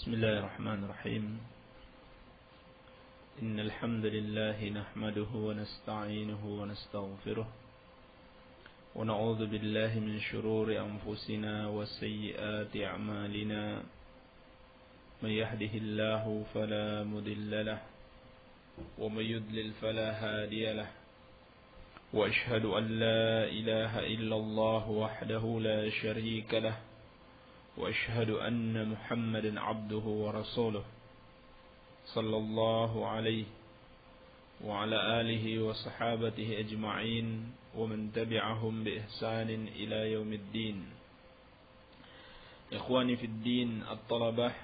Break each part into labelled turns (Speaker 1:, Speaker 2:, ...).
Speaker 1: بسم الله الرحمن الرحيم إن الحمد لله نحمده ونستعينه ونستغفره ونعوذ بالله من شرور أنفسنا وسيئات أعمالنا من يهده الله فلا مضل له ومن يضلل فلا هادي له وأشهد أن لا إله إلا الله وحده لا شريك له وأشهد أن محمدا عبده ورسوله صلى الله عليه وعلى آله وصحابته أجمعين ومن تبعهم بإحسان إلى يوم الدين. Ikhwani fi din at-talabah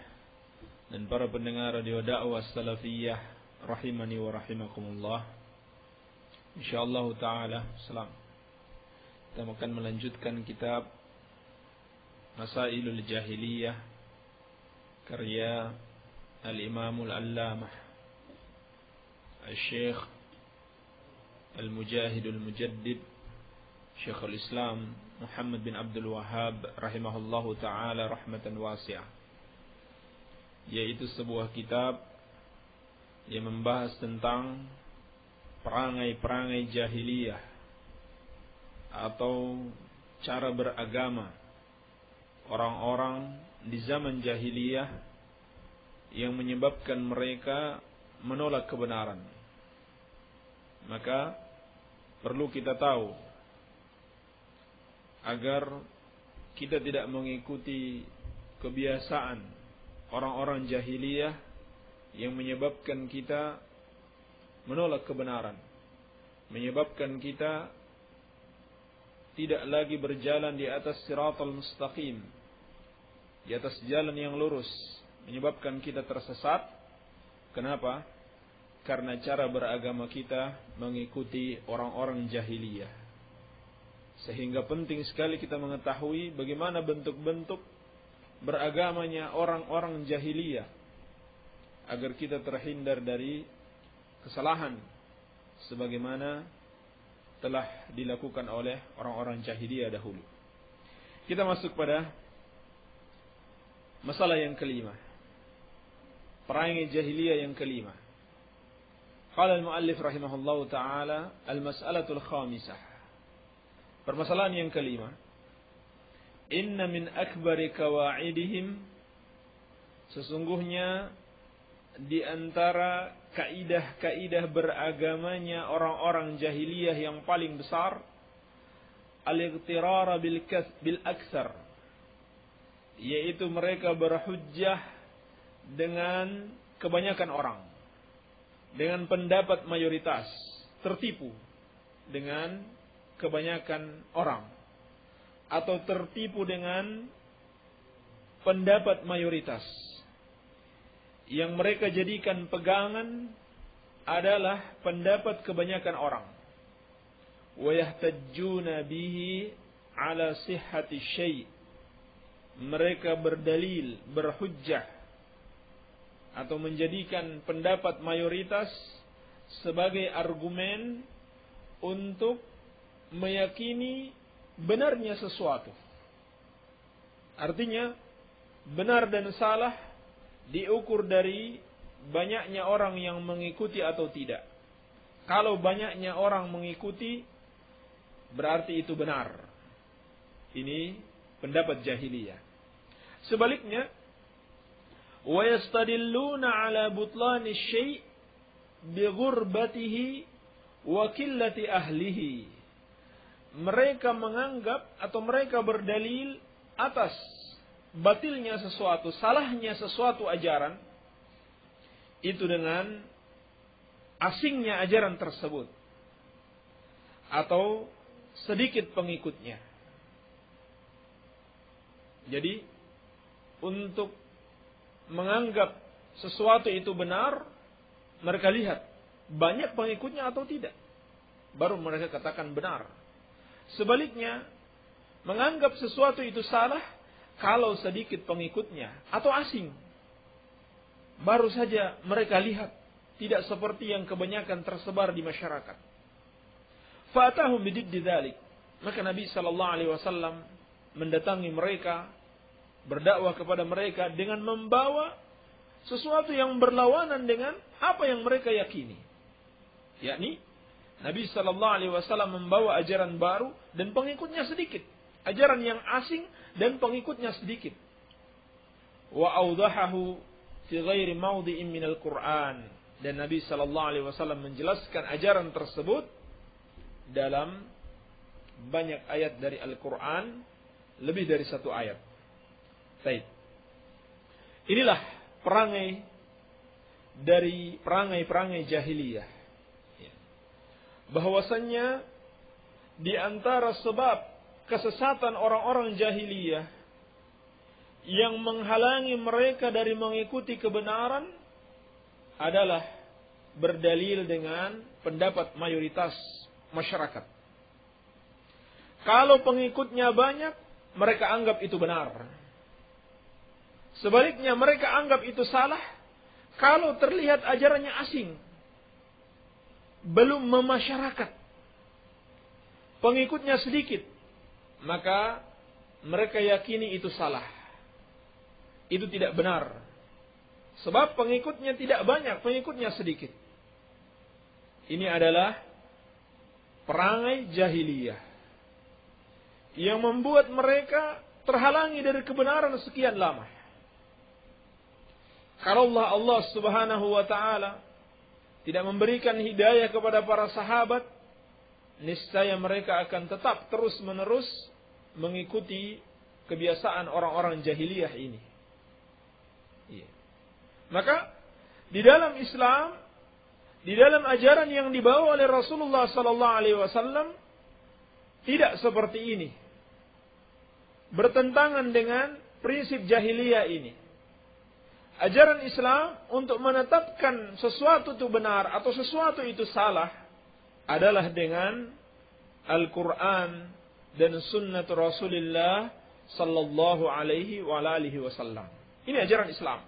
Speaker 1: dan para pendengar radio dakwah salafiyah rahimani wa rahimakumullah. Insyaallah taala kita akan melanjutkan kitab Masailul Jahiliyah karya Al-Imamul Allamah Al-Syekh Al-Mujahidul Mujaddid Syekhul Islam Muhammad bin Abdul Wahhab rahimahullahu ta'ala rahmatan wasi'ah, yaitu sebuah kitab yang membahas tentang perangai-perangai jahiliyah atau cara beragama orang-orang di zaman jahiliyah yang menyebabkan mereka menolak kebenaran. Maka perlu kita tahu agar kita tidak mengikuti kebiasaan orang-orang jahiliyah yang menyebabkan kita menolak kebenaran, menyebabkan kita tidak lagi berjalan di atas siratal mustaqim, di atas jalan yang lurus, menyebabkan kita tersesat. Kenapa? Karena cara beragama kita mengikuti orang-orang jahiliyah. Sehingga penting sekali kita mengetahui bagaimana bentuk-bentuk beragamanya orang-orang jahiliyah, agar kita terhindar dari kesalahan sebagaimana telah dilakukan oleh orang-orang jahiliyah dahulu. Kita masuk pada masalah yang kelima, perangai jahiliyah yang kelima. Qala al-muallif rahimahullahu ta'ala al-mas'alatul khamisah, permasalahan yang kelima. Inna min akbari kawaidihim, sesungguhnya di antara kaidah-kaidah beragamanya orang-orang jahiliyah yang paling besar, al-ightirara bil aksar, yaitu mereka berhujjah dengan kebanyakan orang, dengan pendapat mayoritas, tertipu dengan kebanyakan orang, atau tertipu dengan pendapat mayoritas. Yang mereka jadikan pegangan adalah pendapat kebanyakan orang. Wa yahtajjuna bihi ala sihhati syai', mereka berdalil, berhujjah, atau menjadikan pendapat mayoritas sebagai argumen untuk meyakini benarnya sesuatu. Artinya, benar dan salah diukur dari banyaknya orang yang mengikuti atau tidak. Kalau banyaknya orang mengikuti, berarti itu benar. Ini pendapat jahiliyah. Sebaliknya, wa yastadilluna ala butlani syai' bi ghurbatihi wa qillati ahlihi. Mereka menganggap atau mereka berdalil atas batilnya sesuatu, salahnya sesuatu ajaran itu dengan asingnya ajaran tersebut atau sedikit pengikutnya. Jadi untuk menganggap sesuatu itu benar, mereka lihat banyak pengikutnya atau tidak, baru mereka katakan benar. Sebaliknya, menganggap sesuatu itu salah kalau sedikit pengikutnya atau asing, baru saja mereka lihat, tidak seperti yang kebanyakan tersebar di masyarakat. Fa'atahum bididdi dzalik, maka Nabi sallallahu alaihi wasallam mendatangi mereka, berdakwah kepada mereka dengan membawa sesuatu yang berlawanan dengan apa yang mereka yakini. Yakni Nabi sallallahu alaihi wasallam membawa ajaran baru dan pengikutnya sedikit. Ajaran yang asing dan pengikutnya sedikit. Wa awdahahu fi ghairi mawdi'in minal Qur'an. Dan Nabi sallallahu alaihi wasallam menjelaskan ajaran tersebut dalam banyak ayat dari Al-Qur'an, lebih dari satu ayat. Baik. Inilah perangai dari perangai-perangai jahiliyah. Bahwasannya di antara sebab kesesatan orang-orang jahiliyah yang menghalangi mereka dari mengikuti kebenaran adalah berdalil dengan pendapat mayoritas masyarakat. Kalau pengikutnya banyak, mereka anggap itu benar. Sebaliknya mereka anggap itu salah kalau terlihat ajarannya asing, belum memasyarakat, pengikutnya sedikit, maka mereka yakini itu salah. Itu tidak benar. Sebab pengikutnya tidak banyak, pengikutnya sedikit. Ini adalah perangai jahiliyah yang membuat mereka terhalangi dari kebenaran sekian lama. Kalau Allah Subhanahu wa taala tidak memberikan hidayah kepada para sahabat, niscaya mereka akan tetap terus-menerus mengikuti kebiasaan orang-orang jahiliyah ini. Maka di dalam Islam, di dalam ajaran yang dibawa oleh Rasulullah sallallahu alaihi wasallam tidak seperti ini. Bertentangan dengan prinsip jahiliyah ini. Ajaran Islam untuk menetapkan sesuatu itu benar atau sesuatu itu salah adalah dengan Al-Quran dan sunnah Rasulullah sallallahu alaihi wasallam. Ini ajaran Islam.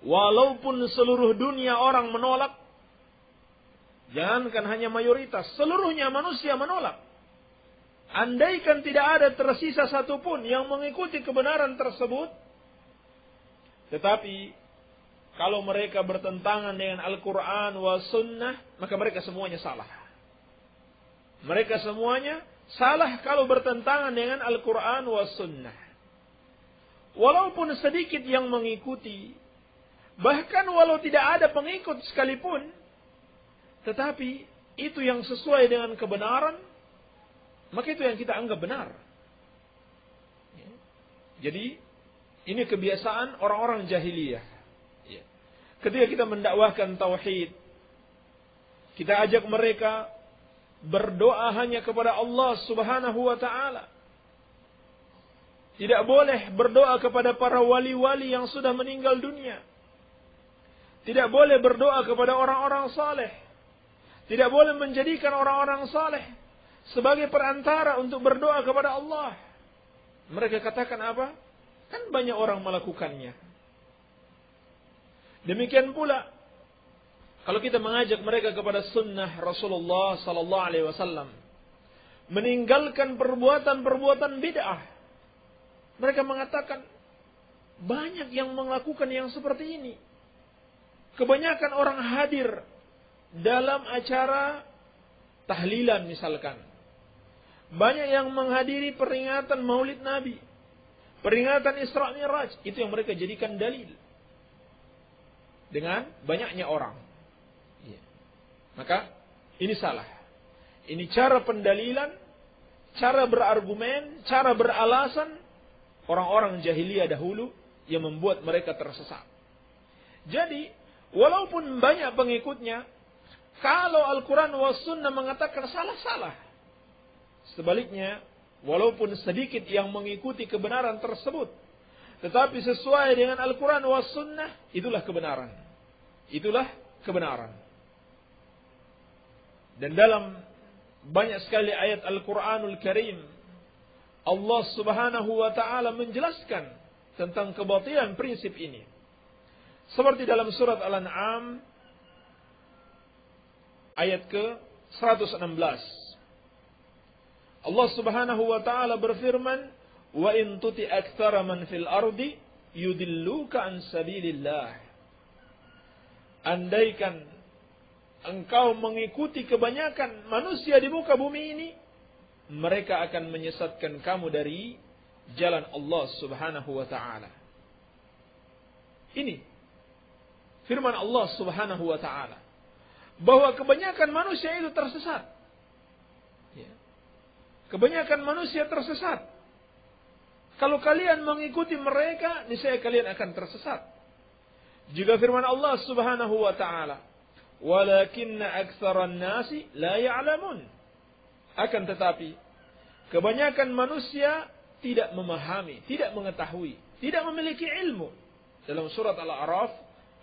Speaker 1: Walaupun seluruh dunia orang menolak, jangankan hanya mayoritas, seluruhnya manusia menolak. Andaikan tidak ada tersisa satupun yang mengikuti kebenaran tersebut, tetapi kalau mereka bertentangan dengan Al-Quran wa sunnah, maka mereka semuanya salah. Mereka semuanya salah kalau bertentangan dengan Al-Quran wa sunnah. Walaupun sedikit yang mengikuti, bahkan walau tidak ada pengikut sekalipun, tetapi itu yang sesuai dengan kebenaran, maka itu yang kita anggap benar. Jadi ini kebiasaan orang-orang jahiliyah. Ketika kita mendakwahkan tauhid, kita ajak mereka berdoa hanya kepada Allah Subhanahu wa taala. Tidak boleh berdoa kepada para wali-wali yang sudah meninggal dunia. Tidak boleh berdoa kepada orang-orang saleh. Tidak boleh menjadikan orang-orang saleh sebagai perantara untuk berdoa kepada Allah. Mereka katakan apa? Kan banyak orang melakukannya. Demikian pula kalau kita mengajak mereka kepada sunnah Rasulullah sallallahu alaihi wasallam, meninggalkan perbuatan-perbuatan bid'ah. Mereka mengatakan banyak yang melakukan yang seperti ini. Kebanyakan orang hadir dalam acara tahlilan misalkan. Banyak yang menghadiri peringatan Maulid Nabi, peringatan Isra Mi'raj, itu yang mereka jadikan dalil. Dengan banyaknya orang. Maka ini salah. Ini cara pendalilan, cara berargumen, cara beralasan orang-orang jahiliyah dahulu yang membuat mereka tersesat. Jadi walaupun banyak pengikutnya, kalau Al-Quran wa Sunnah mengatakan salah-salah. Sebaliknya, walaupun sedikit yang mengikuti kebenaran tersebut, tetapi sesuai dengan Al-Quran wa Sunnah, itulah kebenaran. Itulah kebenaran. Dan dalam banyak sekali ayat Al-Quranul Karim, Allah Subhanahu wa ta'ala menjelaskan tentang kebatilan prinsip ini. Seperti dalam surat Al-An'am ayat ke-116. Allah Subhanahu wa taala berfirman, "Wa in tuti aktsara man fil ardi yudilluka an sabilillah. Andaikan engkau mengikuti kebanyakan manusia di muka bumi ini, mereka akan menyesatkan kamu dari jalan Allah Subhanahu wa ta'ala. Ini firman Allah Subhanahu wa ta'ala, bahwa kebanyakan manusia itu tersesat. Kebanyakan manusia tersesat. Kalau kalian mengikuti mereka, niscaya kalian akan tersesat. Juga firman Allah Subhanahu wa ta'ala, walakinna aktsaran nasi la ya'lamun. Akan tetapi kebanyakan manusia tidak memahami, tidak mengetahui, tidak memiliki ilmu. Dalam surat Al-A'raf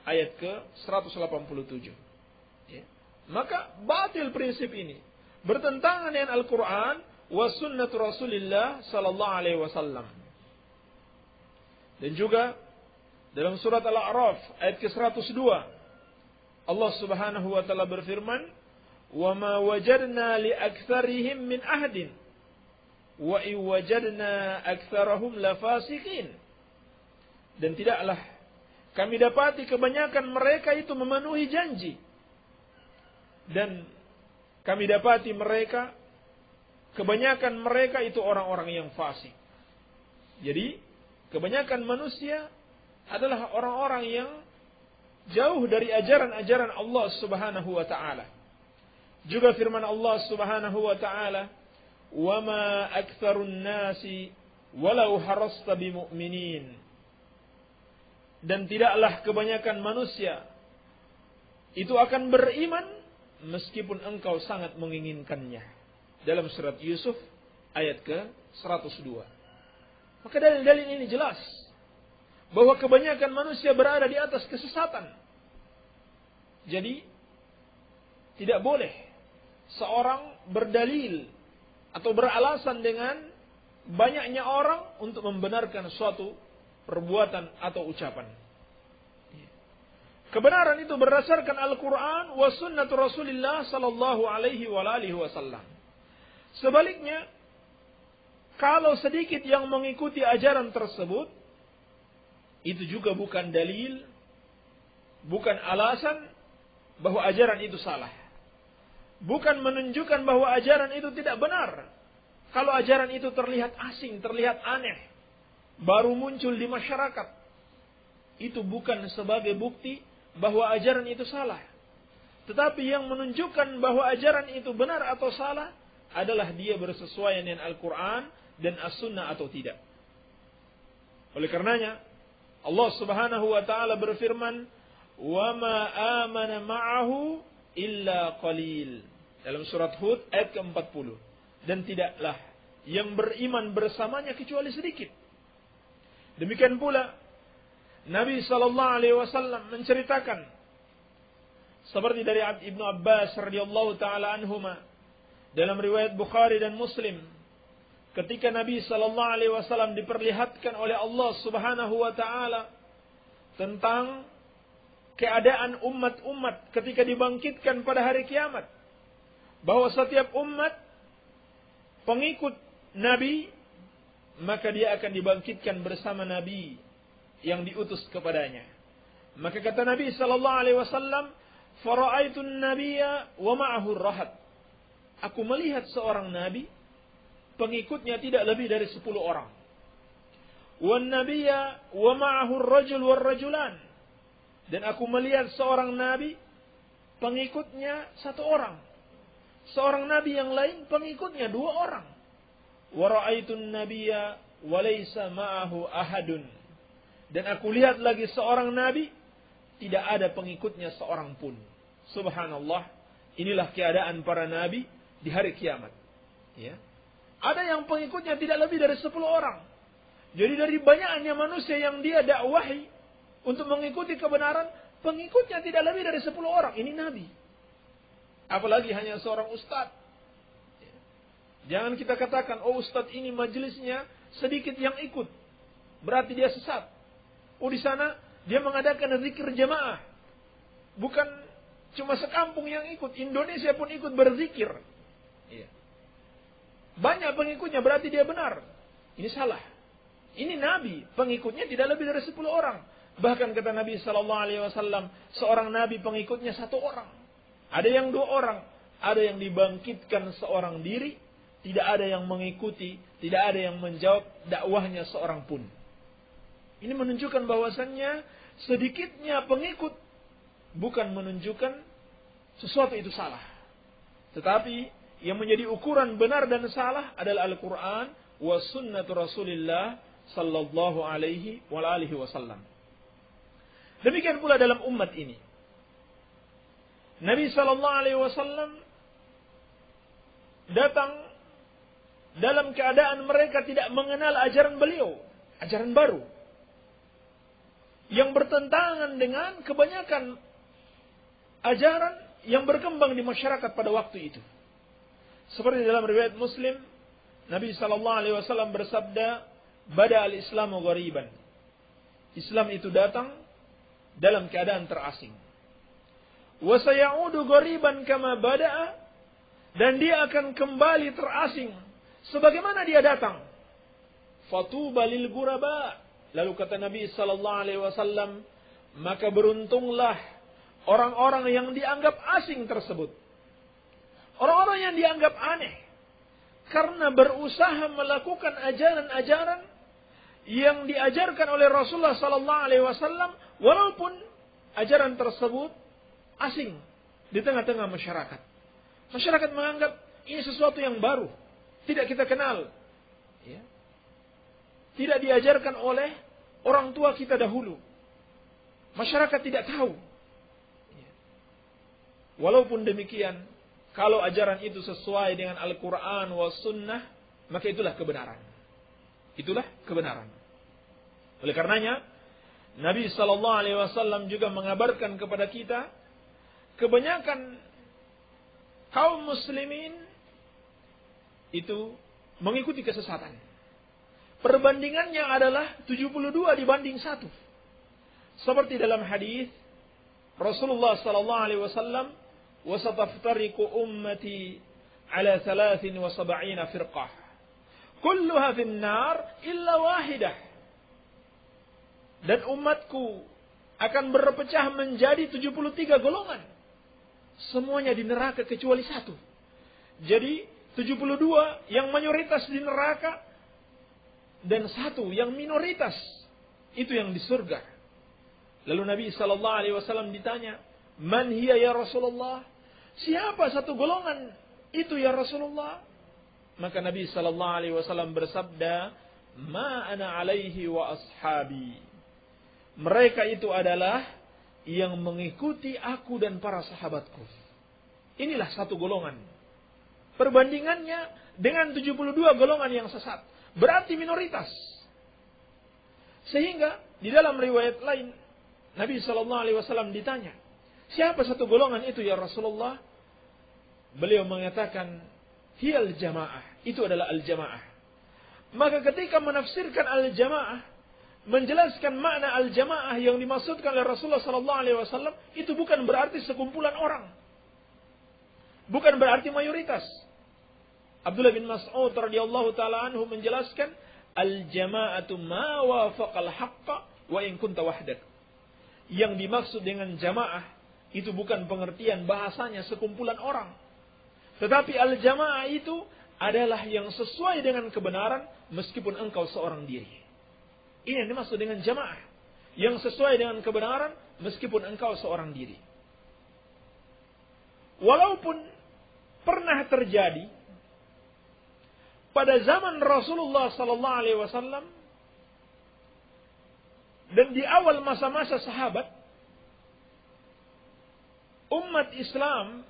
Speaker 1: ayat ke-187. Ya. Maka batil prinsip ini, bertentangan dengan Al-Quran wa sunnatu Rasulillah sallallahu alaihi wasallam. Dan juga dalam surat Al-A'raf ayat ke-102, Allah Subhanahu wa taala berfirman, "Wa ma wajadna li aktsarihim min ahdin wa in wajadna aktsarahum lafasiqin." Dan tidaklah kami dapati kebanyakan mereka itu memenuhi janji, dan kami dapati kebanyakan mereka itu orang-orang yang fasik. Jadi kebanyakan manusia adalah orang-orang yang jauh dari ajaran-ajaran Allah Subhanahu wa ta'ala. Juga firman Allah Subhanahu wa ta'ala, "Wa ma aktsarun nasi walau harasta bimu'minin." Dan tidaklah kebanyakan manusia itu akan beriman meskipun engkau sangat menginginkannya. Dalam surat Yusuf ayat ke-102. Maka dalil-dalil ini jelas bahwa kebanyakan manusia berada di atas kesesatan. Jadi tidak boleh seorang berdalil atau beralasan dengan banyaknya orang untuk membenarkan suatu perbuatan atau ucapan. Kebenaran itu berdasarkan Al-Quran wa sunnatu Rasulillah sallallahu alaihi wa alihi wasallam. Sebaliknya, kalau sedikit yang mengikuti ajaran tersebut, itu juga bukan dalil, bukan alasan bahwa ajaran itu salah. Bukan menunjukkan bahwa ajaran itu tidak benar. Kalau ajaran itu terlihat asing, terlihat aneh, baru muncul di masyarakat, itu bukan sebagai bukti bahwa ajaran itu salah. Tetapi yang menunjukkan bahwa ajaran itu benar atau salah adalah dia bersesuaian dengan Al-Quran dan As-Sunnah atau tidak. Oleh karenanya, Allah Subhanahu wa ta'ala berfirman, "Wa ma amana ma'ahu illa qalil." Dalam surat Hud ayat ke-40. Dan tidaklah yang beriman bersamanya kecuali sedikit. Demikian pula Nabi sallallahu alaihi wasallam menceritakan seperti dari Ibnu Abbas radhiyallahu taala anhuma dalam riwayat Bukhari dan Muslim, ketika Nabi sallallahu alaihi wasallam diperlihatkan oleh Allah Subhanahu wa taala tentang keadaan umat-umat ketika dibangkitkan pada hari kiamat, bahwa setiap umat pengikut Nabi, maka dia akan dibangkitkan bersama Nabi yang diutus kepadanya. Maka kata Nabi sallallahu alaihi wasallam, "Fara'aitun nabiyya wa ma'ahu rahat." Aku melihat seorang nabi, pengikutnya tidak lebih dari 10 orang. "Wan nabiyya wa ma'ahu ar-rajul war-rajulan." Dan aku melihat seorang nabi, pengikutnya 1 orang. Seorang nabi yang lain pengikutnya 2 orang. "Wa ra'aitun nabiyya wa laysa ma'ahu ahadun." Dan aku lihat lagi seorang nabi, tidak ada pengikutnya seorang pun. Subhanallah, inilah keadaan para nabi di hari kiamat. Ya. Ada yang pengikutnya tidak lebih dari 10 orang. Jadi dari banyaknya manusia yang dia dakwahi untuk mengikuti kebenaran, pengikutnya tidak lebih dari 10 orang. Ini nabi. Apalagi hanya seorang ustaz. Ya. Jangan kita katakan, oh ustaz ini majelisnya sedikit yang ikut, berarti dia sesat. Oh di sana dia mengadakan zikir jamaah. Bukan cuma sekampung yang ikut, Indonesia pun ikut berzikir. Iya. Banyak pengikutnya berarti dia benar. Ini salah. Ini nabi, pengikutnya tidak lebih dari 10 orang. Bahkan kata Nabi sallallahu alaihi wasallam, seorang nabi pengikutnya 1 orang. Ada yang 2 orang, ada yang dibangkitkan seorang diri, tidak ada yang mengikuti, tidak ada yang menjawab dakwahnya seorang pun. Ini menunjukkan bahwasannya sedikitnya pengikut bukan menunjukkan sesuatu itu salah. Tetapi yang menjadi ukuran benar dan salah adalah Al-Quran wa sunnatu Rasulillah sallallahu alaihi wa alihi wasallam. Demikian pula dalam umat ini. Nabi sallallahu alaihi wasallam datang dalam keadaan mereka tidak mengenal ajaran beliau, ajaran baru yang bertentangan dengan kebanyakan ajaran yang berkembang di masyarakat pada waktu itu. Seperti dalam riwayat Muslim, Nabi sallallahu alaihi wasallam bersabda, "Bada al-Islamu ghariban." Islam itu datang dalam keadaan terasing. "Wa sayaudu ghariban kama bada'a." Dan dia akan kembali terasing sebagaimana dia datang. "Fatuba lil ghuraba." Lalu kata Nabi sallallahu alaihi wasallam, maka beruntunglah orang-orang yang dianggap asing tersebut. Orang-orang yang dianggap aneh. Karena berusaha melakukan ajaran-ajaran yang diajarkan oleh Rasulullah sallallahu alaihi wasallam, walaupun ajaran tersebut asing di tengah-tengah masyarakat. Masyarakat menganggap ini sesuatu yang baru, tidak kita kenal. Ya. Tidak diajarkan oleh orang tua kita dahulu. Masyarakat tidak tahu. Ya. Walaupun demikian, kalau ajaran itu sesuai dengan Al-Quran wa Sunnah, maka itulah kebenaran. Itulah kebenaran. Oleh karenanya, Nabi sallallahu alaihi wasallam juga mengabarkan kepada kita, kebanyakan kaum muslimin itu mengikuti kesesatan. Perbandingannya adalah 72 dibanding 1. Seperti dalam hadis Rasulullah sallallahu alaihi wasallam, "Wa sataftariqu ummati ala 73 firqah. Kulluha fin nar illa wahidah." Dan umatku akan berpecah menjadi 73 golongan. Semuanya di neraka kecuali 1. Jadi 72 yang mayoritas di neraka dan 1 yang minoritas itu yang di surga. Lalu Nabi sallallahu alaihi wasallam ditanya, "Man hiya ya Rasulullah?" Siapa 1 golongan itu ya Rasulullah? Maka Nabi sallallahu alaihi wasallam bersabda, "Ma ana alaihi wa ashabi." Mereka itu adalah yang mengikuti aku dan para sahabatku. Inilah 1 golongan. Perbandingannya dengan 72 golongan yang sesat. Berarti minoritas. Sehingga di dalam riwayat lain, Nabi SAW ditanya, siapa 1 golongan itu ya Rasulullah? Beliau mengatakan, hiyal jamaah. Itu adalah al-jamaah. Maka ketika menafsirkan al-jamaah, menjelaskan makna al-jamaah yang dimaksudkan oleh Rasulullah SAW, itu bukan berarti sekumpulan orang. Bukan berarti mayoritas. Abdullah bin Mas'ud radhiyallahu taala anhu menjelaskan, al-jama'atu ma wafaqal haqqa wa in kunta wahdak. Yang dimaksud dengan jamaah itu bukan pengertian bahasanya sekumpulan orang. Tetapi al-jamaah itu adalah yang sesuai dengan kebenaran meskipun engkau seorang diri. Ini yang dimaksud dengan jamaah. Yang sesuai dengan kebenaran meskipun engkau seorang diri. Walaupun pernah terjadi pada zaman Rasulullah sallallahu alaihi wasallam dan di awal masa-masa sahabat, umat Islam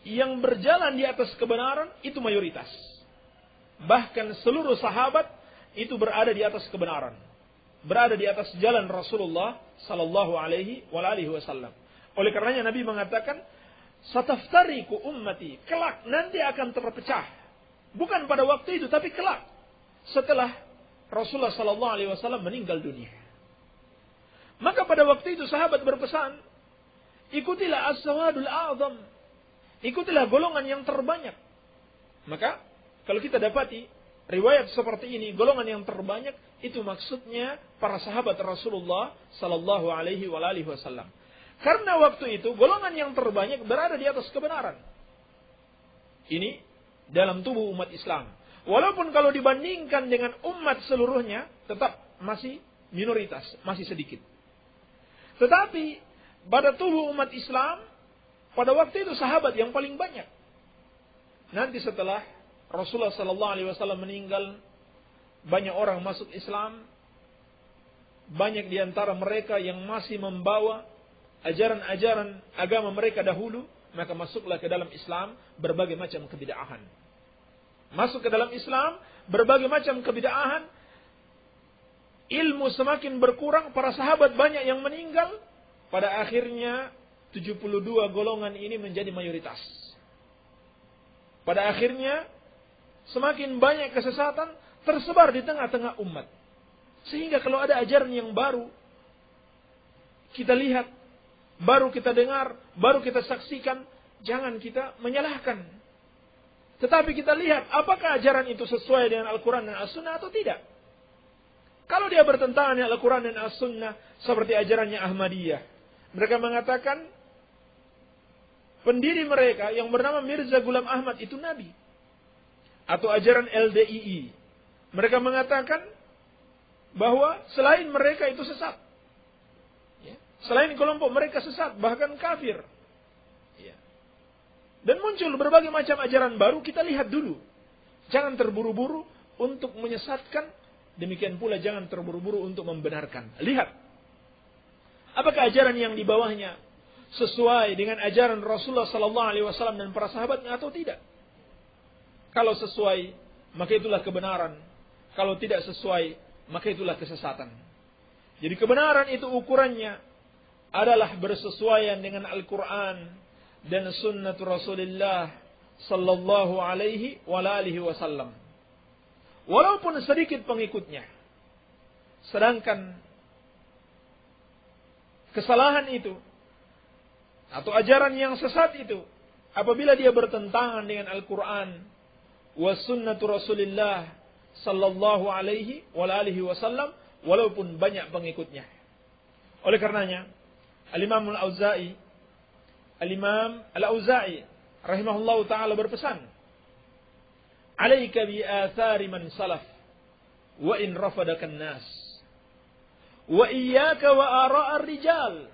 Speaker 1: yang berjalan di atas kebenaran itu mayoritas. Bahkan seluruh sahabat itu berada di atas kebenaran, berada di atas jalan Rasulullah sallallahu alaihi wasallam. Oleh karenanya Nabi mengatakan, "Sataftariqu ummati." Kelak nanti akan terpecah. Bukan pada waktu itu, tapi kelak setelah Rasulullah sallallahu alaihi wasallam meninggal dunia. Maka pada waktu itu sahabat berpesan, ikutilah as-sawadul a'zam. Ikutilah golongan yang terbanyak. Maka kalau kita dapati riwayat seperti ini, golongan yang terbanyak, itu maksudnya para sahabat Rasulullah sallallahu alaihi wasallam. Karena waktu itu golongan yang terbanyak berada di atas kebenaran. Ini dalam tubuh umat Islam. Walaupun kalau dibandingkan dengan umat seluruhnya, tetap masih minoritas, masih sedikit. Tetapi pada tubuh umat Islam, pada waktu itu sahabat yang paling banyak. Nanti setelah Rasulullah sallallahu alaihi wasallam meninggal, banyak orang masuk Islam. Banyak di antara mereka yang masih membawa ajaran-ajaran agama mereka dahulu, maka masuklah ke dalam Islam berbagai macam kebid'ahan. Masuk ke dalam Islam berbagai macam kebid'ahan. Ilmu semakin berkurang, para sahabat banyak yang meninggal. Pada akhirnya 72 golongan ini menjadi mayoritas. Pada akhirnya semakin banyak kesesatan tersebar di tengah-tengah umat. Sehingga kalau ada ajaran yang baru, kita lihat, baru kita dengar, baru kita saksikan, jangan kita menyalahkan. Tetapi kita lihat, apakah ajaran itu sesuai dengan Al-Quran dan As-Sunnah atau tidak. Kalau dia bertentangan dengan Al-Quran dan As-Sunnah, seperti ajarannya Ahmadiyah. Mereka mengatakan, pendiri mereka yang bernama Mirza Ghulam Ahmad itu Nabi. Atau ajaran LDII. Mereka mengatakan bahwa selain mereka itu sesat. Ya. Selain kelompok mereka sesat, bahkan kafir. Ya. Dan muncul berbagai macam ajaran baru, kita lihat dulu. Jangan terburu-buru untuk menyesatkan, demikian pula jangan terburu-buru untuk membenarkan. Lihat. Apakah ajaran yang di bawahnya sesuai dengan ajaran Rasulullah sallallahu alaihi wasallam dan para sahabatnya atau tidak? Kalau sesuai, maka itulah kebenaran. Kalau tidak sesuai, maka itulah kesesatan. Jadi kebenaran itu ukurannya adalah bersesuaian dengan Al-Quran dan sunnah Rasulullah sallallahu alaihi wasallam. Walaupun sedikit pengikutnya. Sedangkan kesalahan itu atau ajaran yang sesat itu, apabila dia bertentangan dengan Al-Quran wa sunnah Rasulullah sallallahu alaihi wasallam, walaupun banyak pengikutnya. Oleh karenanya, Al-Imam Al-Auza'i rahimahullahu ta'ala berpesan, "Alaika bi athari man salaf wa in rafadakan nas wa iyyaka wa ara'ar rijal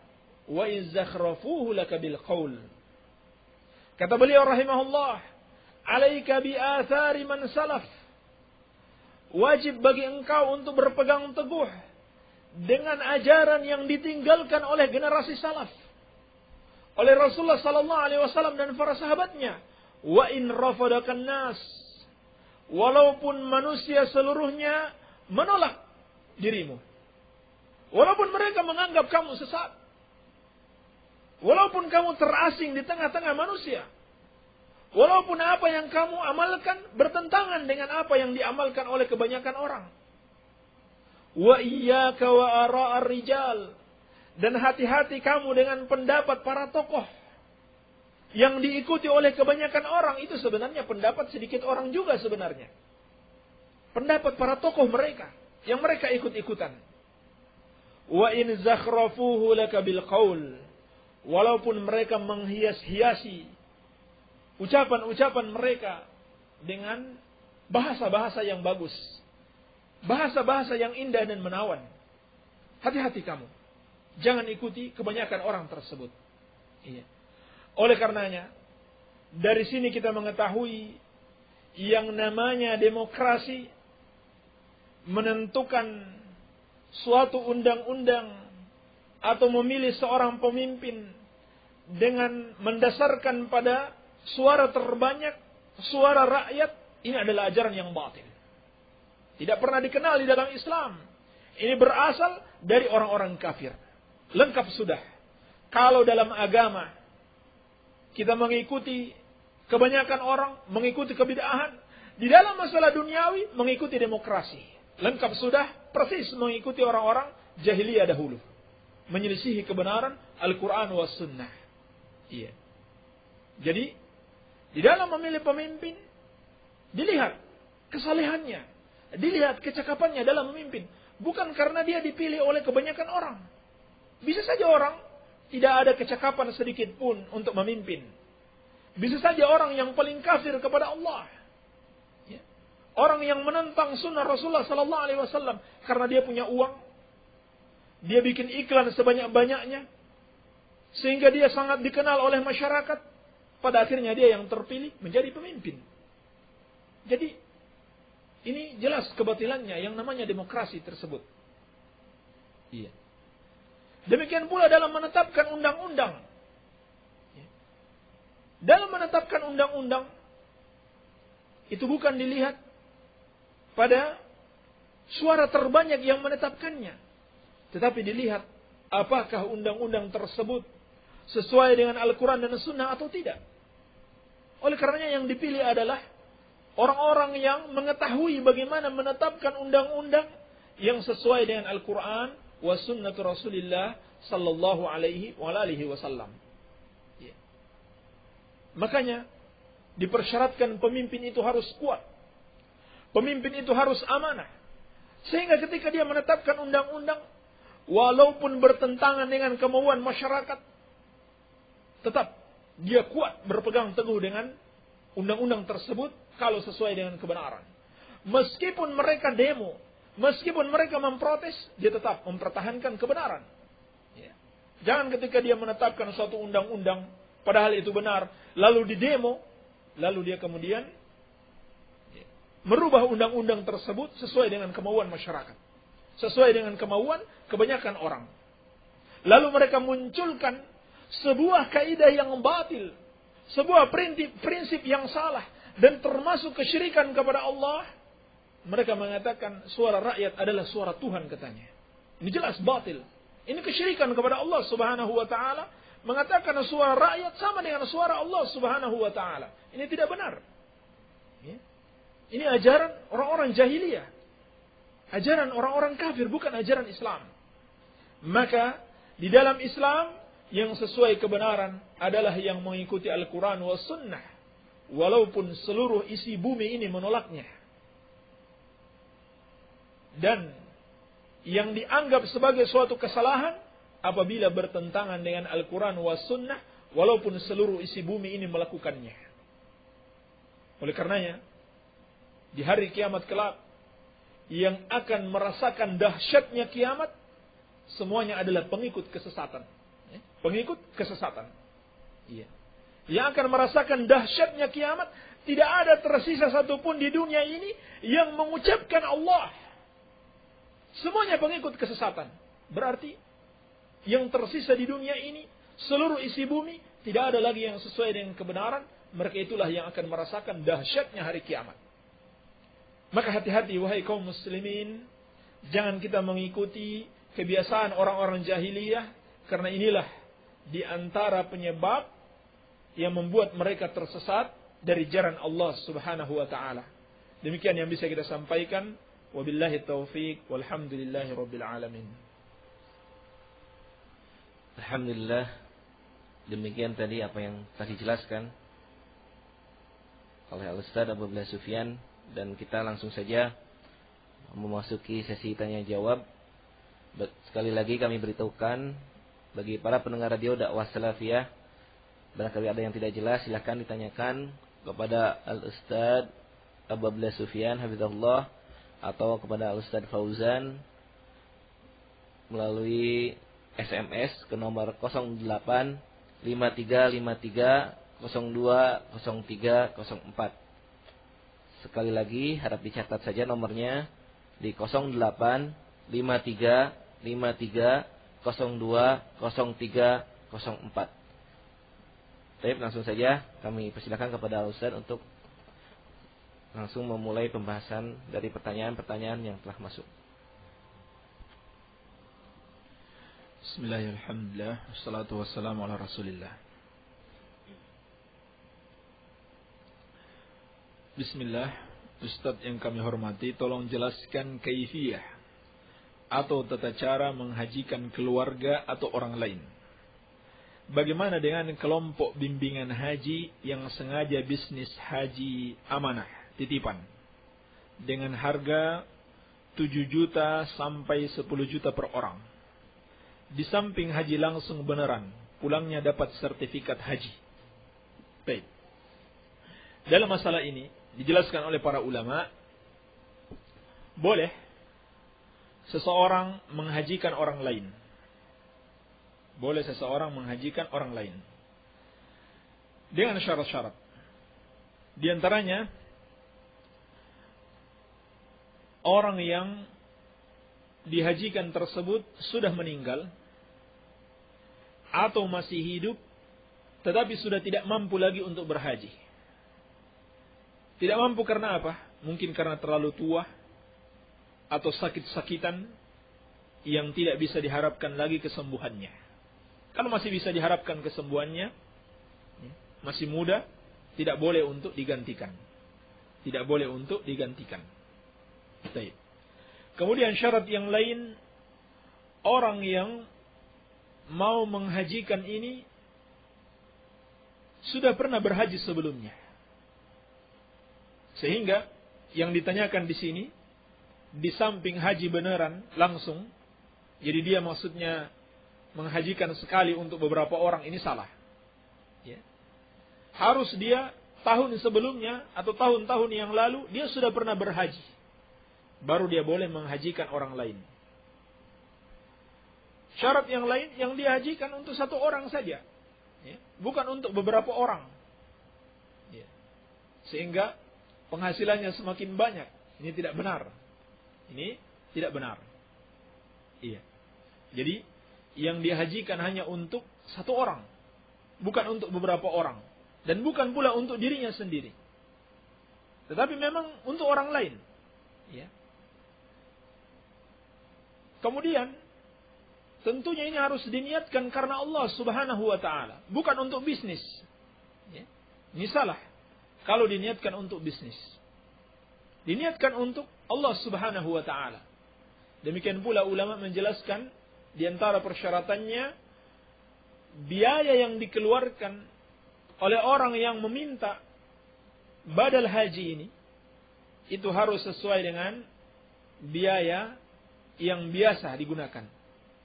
Speaker 1: wa in zakhrafuhu laka bil qaul." Kata beliau rahimahullah, "Alaika bi athari man salaf." Wajib bagi engkau untuk berpegang teguh dengan ajaran yang ditinggalkan oleh generasi salaf, oleh Rasulullah sallallahu alaihi wasallam dan para sahabatnya. Wa in rafadakan nas, walaupun manusia seluruhnya menolak dirimu, walaupun mereka menganggap kamu sesat, walaupun kamu terasing di tengah-tengah manusia, walaupun apa yang kamu amalkan bertentangan dengan apa yang diamalkan oleh kebanyakan orang. Wa iyyaka wa ara'ar rijal. Dan hati-hati kamu dengan pendapat para tokoh yang diikuti oleh kebanyakan orang. Itu sebenarnya pendapat sedikit orang juga sebenarnya. Pendapat para tokoh mereka yang mereka ikut-ikutan. Wa in zakhrafuhu laka bil qaul. Walaupun mereka menghias-hiasi ucapan-ucapan mereka dengan bahasa-bahasa yang bagus. Bahasa-bahasa yang indah dan menawan. Hati-hati kamu. Jangan ikuti kebanyakan orang tersebut. Iya. Oleh karenanya, dari sini kita mengetahui yang namanya demokrasi menentukan suatu undang-undang atau memilih seorang pemimpin dengan mendasarkan pada suara terbanyak, suara rakyat, ini adalah ajaran yang batil. Tidak pernah dikenal di dalam Islam. Ini berasal dari orang-orang kafir. Lengkap sudah. Kalau dalam agama kita mengikuti kebanyakan orang, mengikuti kebid'ahan, di dalam masalah duniawi mengikuti demokrasi. Lengkap sudah, persis mengikuti orang-orang jahiliyah dahulu. Menyelisihi kebenaran Al-Quran was Sunnah. Iya. Jadi di dalam memilih pemimpin, dilihat kesalehannya, dilihat kecakapannya dalam memimpin. Bukan karena dia dipilih oleh kebanyakan orang. Bisa saja orang tidak ada kecakapan sedikit pun untuk memimpin. Bisa saja orang yang paling kafir kepada Allah. Ya. Orang yang menentang sunnah Rasulullah Sallallahu Alaihi Wasallam karena dia punya uang. Dia bikin iklan sebanyak-banyaknya. Sehingga dia sangat dikenal oleh masyarakat. Pada akhirnya dia yang terpilih menjadi pemimpin. Jadi ini jelas kebatilannya yang namanya demokrasi tersebut. Iya. Demikian pula dalam menetapkan undang-undang. Dalam menetapkan undang-undang itu bukan dilihat pada suara terbanyak yang menetapkannya, tetapi dilihat apakah undang-undang tersebut sesuai dengan Al-Quran dan Sunnah atau tidak. Oleh karenanya yang dipilih adalah orang-orang yang mengetahui bagaimana menetapkan undang-undang yang sesuai dengan Al-Quran wa sunnatu Rasulillah sallallahu alaihi wasallam. Ya. Makanya dipersyaratkan pemimpin itu harus kuat. Pemimpin itu harus amanah. Sehingga ketika dia menetapkan undang-undang, walaupun bertentangan dengan kemauan masyarakat, tetap dia kuat berpegang teguh dengan undang-undang tersebut kalau sesuai dengan kebenaran. Meskipun mereka demo, meskipun mereka memprotes, dia tetap mempertahankan kebenaran. Ya. Jangan ketika dia menetapkan suatu undang-undang, padahal itu benar, lalu didemo, lalu dia kemudian merubah undang-undang tersebut sesuai dengan kemauan masyarakat. Sesuai dengan kemauan kebanyakan orang. Lalu mereka munculkan sebuah kaidah yang batil, sebuah prinsip yang salah, dan termasuk kesyirikan kepada Allah. Mereka mengatakan suara rakyat adalah suara Tuhan katanya. Ini jelas batil. Ini kesyirikan kepada Allah Subhanahu wa taala, mengatakan suara rakyat sama dengan suara Allah Subhanahu wa taala. Ini tidak benar. Ya. Ini ajaran orang-orang jahiliyah. Ajaran orang-orang kafir, bukan ajaran Islam. Maka di dalam Islam yang sesuai kebenaran adalah yang mengikuti Al-Quran wa Sunnah. Walaupun seluruh isi bumi ini menolaknya. Dan yang dianggap sebagai suatu kesalahan apabila bertentangan dengan Al-Quran wa Sunnah, walaupun seluruh isi bumi ini melakukannya. Oleh karenanya, di hari kiamat kelak, yang akan merasakan dahsyatnya kiamat, semuanya adalah pengikut kesesatan. Pengikut kesesatan. Iya. Yang akan merasakan dahsyatnya kiamat, tidak ada tersisa satupun di dunia ini yang mengucapkan Allah. Semuanya pengikut kesesatan. Berarti yang tersisa di dunia ini, seluruh isi bumi, tidak ada lagi yang sesuai dengan kebenaran. Mereka itulah yang akan merasakan dahsyatnya hari kiamat. Maka hati-hati wahai kaum muslimin, jangan kita mengikuti kebiasaan orang-orang jahiliyah, karena inilah di antara penyebab yang membuat mereka tersesat dari jalan Allah Subhanahu wa taala. Demikian yang bisa kita sampaikan. Wabillahi taufiq walhamdulillahi rabbil alamin.
Speaker 2: Alhamdulillah, demikian tadi apa yang telah dijelaskan oleh Al-Ustaz Abu Abdullah Sufyan, dan kita langsung saja memasuki sesi tanya jawab. Sekali lagi kami beritahukan bagi para pendengar radio dakwah salafiyah, barangkali ada yang tidak jelas silakan ditanyakan kepada Al-Ustaz Abu Abdullah Sufyan hafizahullah atau kepada Al-Ustaz Fauzan melalui SMS ke nomor 085353020304. Sekali lagi harap dicatat saja nomornya di 085353020304. Baik, langsung saja kami persilakan kepada Al-Ustaz untuk langsung memulai pembahasan dari pertanyaan-pertanyaan yang telah masuk.
Speaker 1: Bismillahirrahmanirrahim. Wassalatu wassalamu ala Rasulillah. Bismillah. Ustaz yang kami hormati, tolong jelaskan kaifiyah atau tata cara menghajikan keluarga atau orang lain. Bagaimana dengan kelompok bimbingan haji yang sengaja bisnis haji amanah, titipan, dengan harga 7 juta sampai 10 juta per orang. Di samping haji langsung beneran, pulangnya dapat sertifikat haji. Baik. Dalam masalah ini dijelaskan oleh para ulama, boleh seseorang menghajikan orang lain. Boleh seseorang menghajikan orang lain dengan syarat-syarat. Di antaranya, orang yang dihajikan tersebut sudah meninggal atau masih hidup tetapi sudah tidak mampu lagi untuk berhaji. Tidak mampu karena apa? Mungkin karena terlalu tua atau sakit-sakitan yang tidak bisa diharapkan lagi kesembuhannya. Kalau masih bisa diharapkan kesembuhannya, masih muda, tidak boleh untuk digantikan. Tidak boleh untuk digantikan. Baik. Kemudian syarat yang lain, orang yang mau menghajikan ini sudah pernah berhaji sebelumnya. Sehingga yang ditanyakan di sini, di samping haji beneran langsung, jadi dia maksudnya menghajikan sekali untuk beberapa orang, ini salah. Ya. Harus dia tahun sebelumnya atau tahun-tahun yang lalu dia sudah pernah berhaji, baru dia boleh menghajikan orang lain. Syarat yang lain, yang dihajikan untuk satu orang saja, ya, bukan untuk beberapa orang, ya. Sehingga penghasilannya semakin banyak. Ini tidak benar. Ini tidak benar. Iya. Jadi yang dihajikan hanya untuk satu orang, bukan untuk beberapa orang, dan bukan pula untuk dirinya sendiri, tetapi memang untuk orang lain. Ya. Kemudian tentunya ini harus diniatkan karena Allah Subhanahu wa taala, bukan untuk bisnis. Ya. Ini salah kalau diniatkan untuk bisnis. Diniatkan untuk Allah Subhanahu wa taala. Demikian pula ulama menjelaskan di antara persyaratannya, biaya yang dikeluarkan oleh orang yang meminta badal haji ini itu harus sesuai dengan biaya yang biasa digunakan.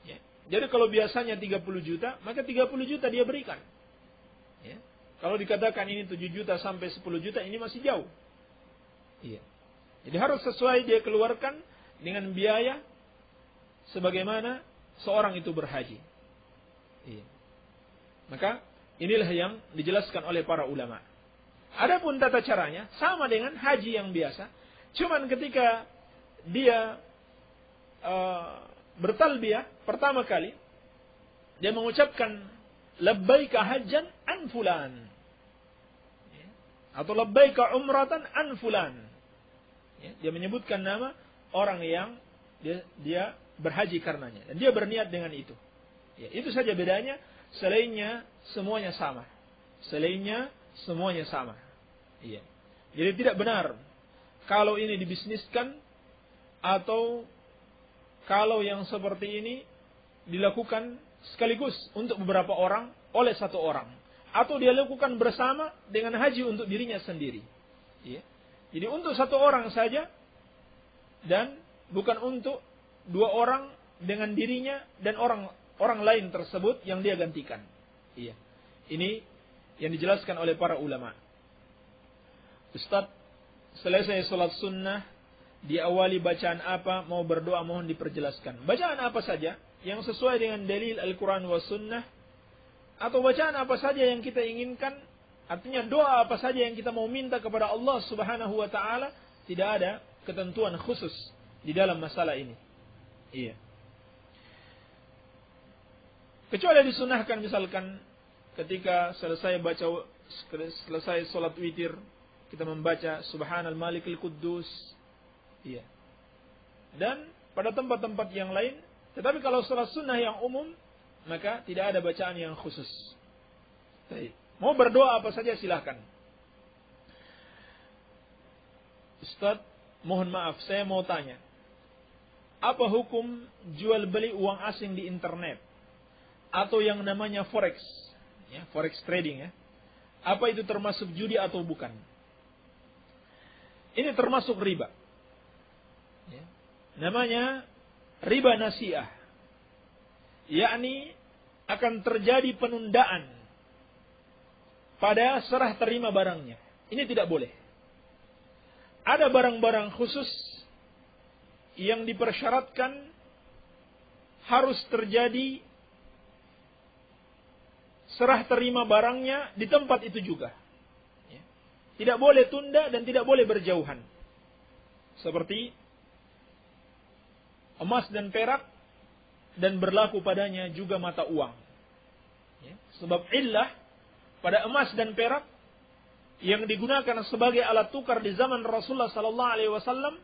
Speaker 1: Ya. Jadi kalau biasanya 30 juta, maka 30 juta dia berikan. Ya. Kalau dikatakan ini 7 juta sampai 10 juta, ini masih jauh. Iya. Jadi harus sesuai dia keluarkan dengan biaya sebagaimana seorang itu berhaji. Iya. Maka inilah yang dijelaskan oleh para ulama. Adapun tata caranya sama dengan haji yang biasa, cuman ketika dia bertalbiyah pertama kali, dia mengucapkan labbaika hajjan an fulan, atau labbaika umratan an fulan. Dia menyebutkan nama orang yang dia berhaji karenanya, dan dia berniat dengan itu. Ya, itu saja bedanya. Selainnya semuanya sama. Selainnya semuanya sama. Iya. Jadi tidak benar kalau ini dibisniskan, atau kalau yang seperti ini dilakukan sekaligus untuk beberapa orang oleh satu orang, atau dia lakukan bersama dengan haji untuk dirinya sendiri. Iya. Jadi untuk satu orang saja, dan bukan untuk dua orang dengan dirinya dan orang lain tersebut yang dia gantikan. Iya. Ini yang dijelaskan oleh para ulama. Ustaz, selesai sholat sunnah, diawali bacaan apa, mau berdoa mohon diperjelaskan. Bacaan apa saja yang sesuai dengan dalil Al-Quran wa sunnah, atau bacaan apa saja yang kita inginkan, artinya doa apa saja yang kita mau minta kepada Allah Subhanahu wa taala, tidak ada ketentuan khusus di dalam masalah ini. Iya. Kecuali disunahkan misalkan ketika selesai sholat witir, kita membaca Subhanal Malikil Quddus. Iya. Dan pada tempat-tempat yang lain, tetapi kalau sholat sunnah yang umum, maka tidak ada bacaan yang khusus. Baik. Mau berdoa apa saja silahkan. Ustaz, mohon maaf, saya mau tanya. Apa hukum jual beli uang asing di internet? Atau yang namanya forex, ya, forex trading, ya. Apa itu termasuk judi atau bukan? Ini termasuk riba. namanya riba nasi'ah. Yakni akan terjadi penundaan pada serah terima barangnya. Ini tidak boleh. Ada barang-barang khusus yang dipersyaratkan harus terjadi serah terima barangnya di tempat itu juga. Tidak boleh tunda dan tidak boleh berjauhan. Seperti emas dan perak, dan berlaku padanya juga mata uang. Sebab illah pada emas dan perak yang digunakan sebagai alat tukar di zaman Rasulullah sallallahu alaihi wasallam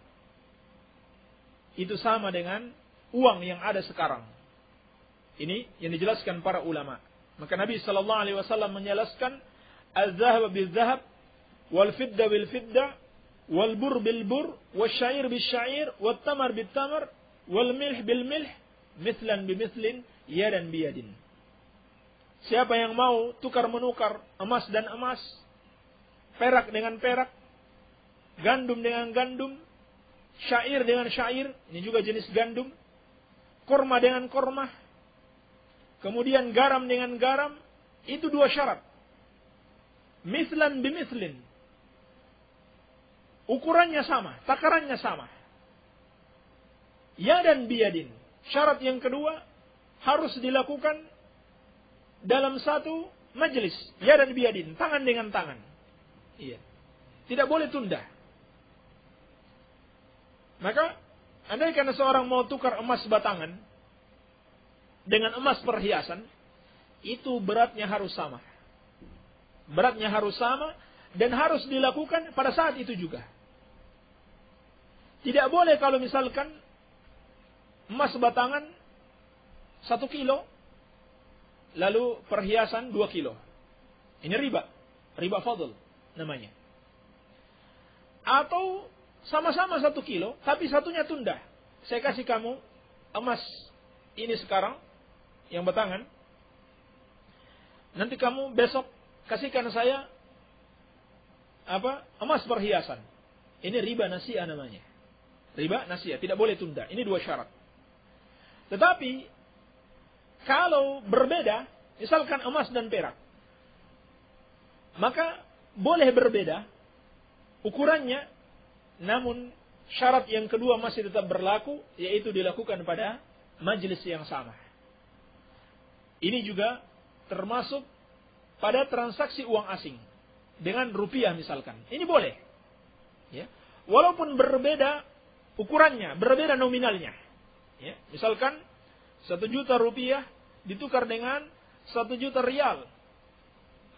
Speaker 1: itu sama dengan uang yang ada sekarang. Ini yang dijelaskan para ulama. Maka Nabi sallallahu alaihi wasallam menjelaskan az-zahab bil-zahab wal fidda bil fidda wal bur bil bur wasyair bil syair wat tamar bil tamar wal milh bil milh mithlan bi mithlin yadan bi yadin. Siapa yang mau tukar menukar emas dan emas, perak dengan perak, gandum dengan gandum, syair dengan syair, ini juga jenis gandum, korma dengan korma, kemudian garam dengan garam, itu dua syarat. Mithlan bi mithlin. Ukurannya sama, takarannya sama. Yadan biyadin. Syarat yang kedua harus dilakukan dalam satu majelis. Yadan biyadin, tangan dengan tangan. Iya. Tidak boleh tunda. Maka andai karena seorang mau tukar emas batangan dengan emas perhiasan, itu beratnya harus sama. Beratnya harus sama dan harus dilakukan pada saat itu juga. Tidak boleh kalau misalkan emas batangan 1 kilo, lalu perhiasan 2 kilo. Ini riba. Riba fadl namanya. Atau sama-sama 1 kilo, tapi satunya tunda. Saya kasih kamu emas ini sekarang, yang batangan. Nanti kamu besok kasihkan saya emas perhiasan. Ini riba nasi'ah namanya. Riba nasi'ah, tidak boleh tunda. Ini 2 syarat. Tetapi kalau berbeda, misalkan emas dan perak, maka boleh berbeda ukurannya, namun syarat yang kedua masih tetap berlaku, yaitu dilakukan pada majelis yang sama. Ini juga termasuk pada transaksi uang asing dengan rupiah misalkan. Ini boleh. Ya. Walaupun berbeda ukurannya, berbeda nominalnya. Ya. Misalkan 1 juta rupiah ditukar dengan 1 juta rial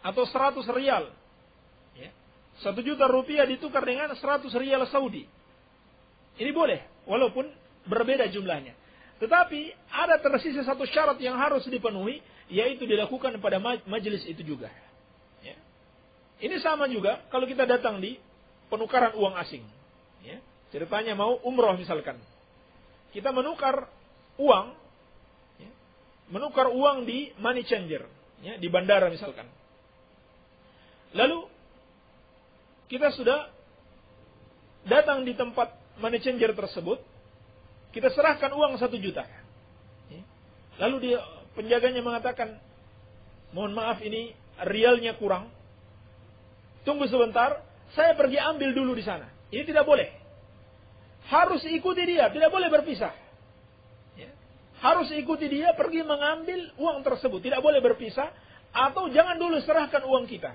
Speaker 1: atau 100 rial. Ya. 1 juta rupiah ditukar dengan 100 rial Saudi. Ini boleh, walaupun berbeda jumlahnya. Tetapi ada tersisa satu syarat yang harus dipenuhi, yaitu dilakukan pada majelis itu juga. Ya. Ini sama juga kalau kita datang di penukaran uang asing. Ya. Ceritanya mau umroh misalkan. Kita menukar uang, ya, menukar uang di money changer, ya, di bandara misalkan. Lalu kita sudah datang di tempat money changer tersebut, kita serahkan uang 1 juta. Ya. Lalu penjaganya mengatakan, mohon maaf ini rialnya kurang. Tunggu sebentar, saya pergi ambil dulu di sana. Ini tidak boleh. Harus ikuti dia, tidak boleh berpisah. Ya. Harus ikuti dia, pergi mengambil uang tersebut. Tidak boleh berpisah, atau jangan dulu serahkan uang kita.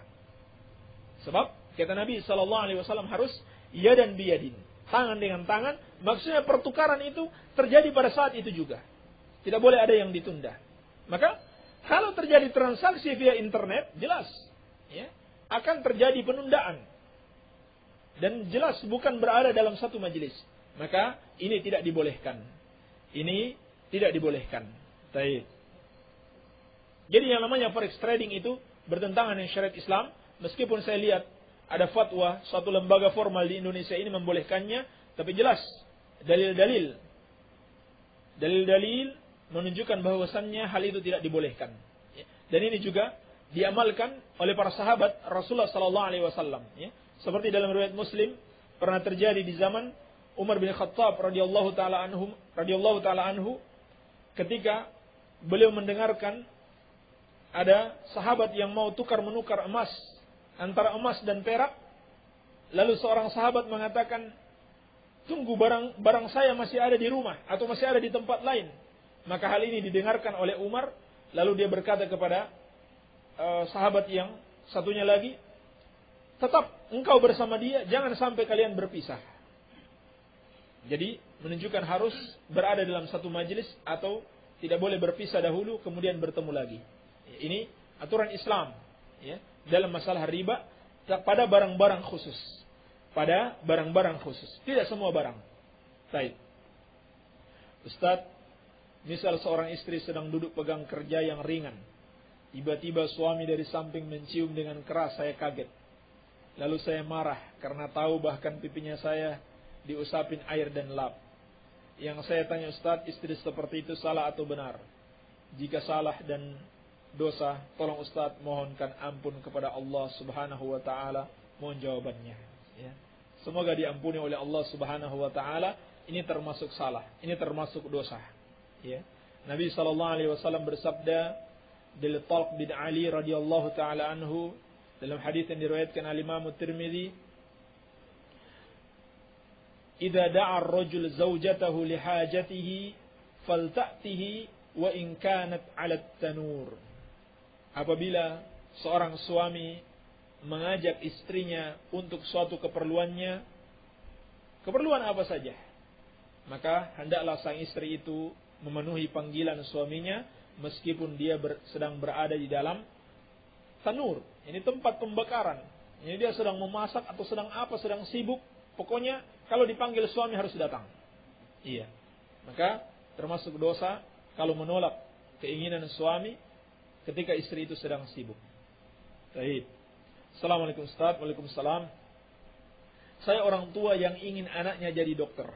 Speaker 1: Sebab, kata Nabi SAW harus yadan biyadin. Tangan dengan tangan, maksudnya pertukaran itu terjadi pada saat itu juga. Tidak boleh ada yang ditunda. Maka, kalau terjadi transaksi via internet, jelas. Ya, akan terjadi penundaan. Dan jelas bukan berada dalam satu majelis. Maka ini tidak dibolehkan. Ini tidak dibolehkan. Baik. Jadi yang namanya forex trading itu bertentangan dengan syariat Islam. Meskipun saya lihat ada fatwa suatu lembaga formal di Indonesia ini membolehkannya, tapi jelas dalil-dalil menunjukkan bahwasannya hal itu tidak dibolehkan. Dan ini juga diamalkan oleh para sahabat Rasulullah sallallahu alaihi wasallam, ya. Seperti dalam riwayat Muslim pernah terjadi di zaman Umar bin Khattab radhiyallahu taala anhu ketika beliau mendengarkan ada sahabat yang mau tukar-menukar emas antara emas dan perak, lalu seorang sahabat mengatakan, "Tunggu, barang saya masih ada di rumah atau masih ada di tempat lain." Maka hal ini didengarkan oleh Umar, lalu dia berkata kepada sahabat yang satunya lagi, "Tetap engkau bersama dia, jangan sampai kalian berpisah." Jadi menunjukkan harus berada dalam satu majelis atau tidak boleh berpisah dahulu kemudian bertemu lagi. Ini aturan Islam, ya, dalam masalah riba pada barang-barang khusus. Pada barang-barang khusus, tidak semua barang. Baik. Ustaz, misal seorang istri sedang duduk pegang kerja yang ringan. Tiba-tiba suami dari samping mencium dengan keras, saya kaget. Lalu saya marah karena tahu bahkan pipinya saya diusapin air dan lap. Yang saya tanya, Ustaz, istri seperti itu salah atau benar? Jika salah dan dosa, tolong Ustaz mohonkan ampun kepada Allah Subhanahu wa taala. Mohon jawabannya, ya. Semoga diampuni oleh Allah Subhanahu wa taala. Ini termasuk salah, ini termasuk dosa, ya. Nabi sallallahu alaihi wasallam bersabda dari Talq bin Ali radhiyallahu taala anhu dalam hadis yang diriwayatkan oleh Imam Tirmidzi, "Idza da'a ar-rajul zawjatahu li hajatihi falta'tihi wa in kanat 'ala at-tanur." Apabila seorang suami mengajak istrinya untuk suatu keperluannya, keperluan apa saja, maka hendaklah sang istri itu memenuhi panggilan suaminya meskipun dia sedang berada di dalam tanur. Ini tempat pembakaran. Ini dia sedang memasak atau sedang sibuk. Pokoknya kalau dipanggil suami harus datang. Iya. Maka termasuk dosa kalau menolak keinginan suami ketika istri itu sedang sibuk. Baik. Assalamualaikum Ustaz. Waalaikumsalam. Saya orang tua yang ingin anaknya jadi dokter.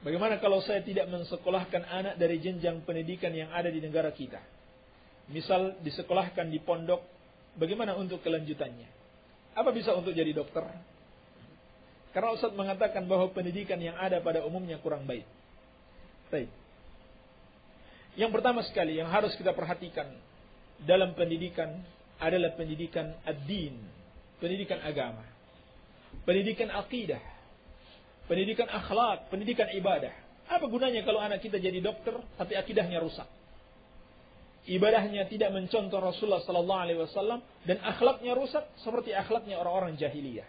Speaker 1: Bagaimana kalau saya tidak mensekolahkan anak dari jenjang pendidikan yang ada di negara kita? Misal disekolahkan di pondok, bagaimana untuk kelanjutannya? Apa bisa untuk jadi dokter? Karena Ustaz mengatakan bahwa pendidikan yang ada pada umumnya kurang baik. Baik. Yang pertama sekali yang harus kita perhatikan dalam pendidikan adalah pendidikan ad-din, pendidikan agama, pendidikan akidah, pendidikan akhlak, pendidikan ibadah. Apa gunanya kalau anak kita jadi dokter tapi akidahnya rusak? Ibadahnya tidak mencontoh Rasulullah sallallahu alaihi wasallam dan akhlaknya rusak seperti akhlaknya orang-orang jahiliyah.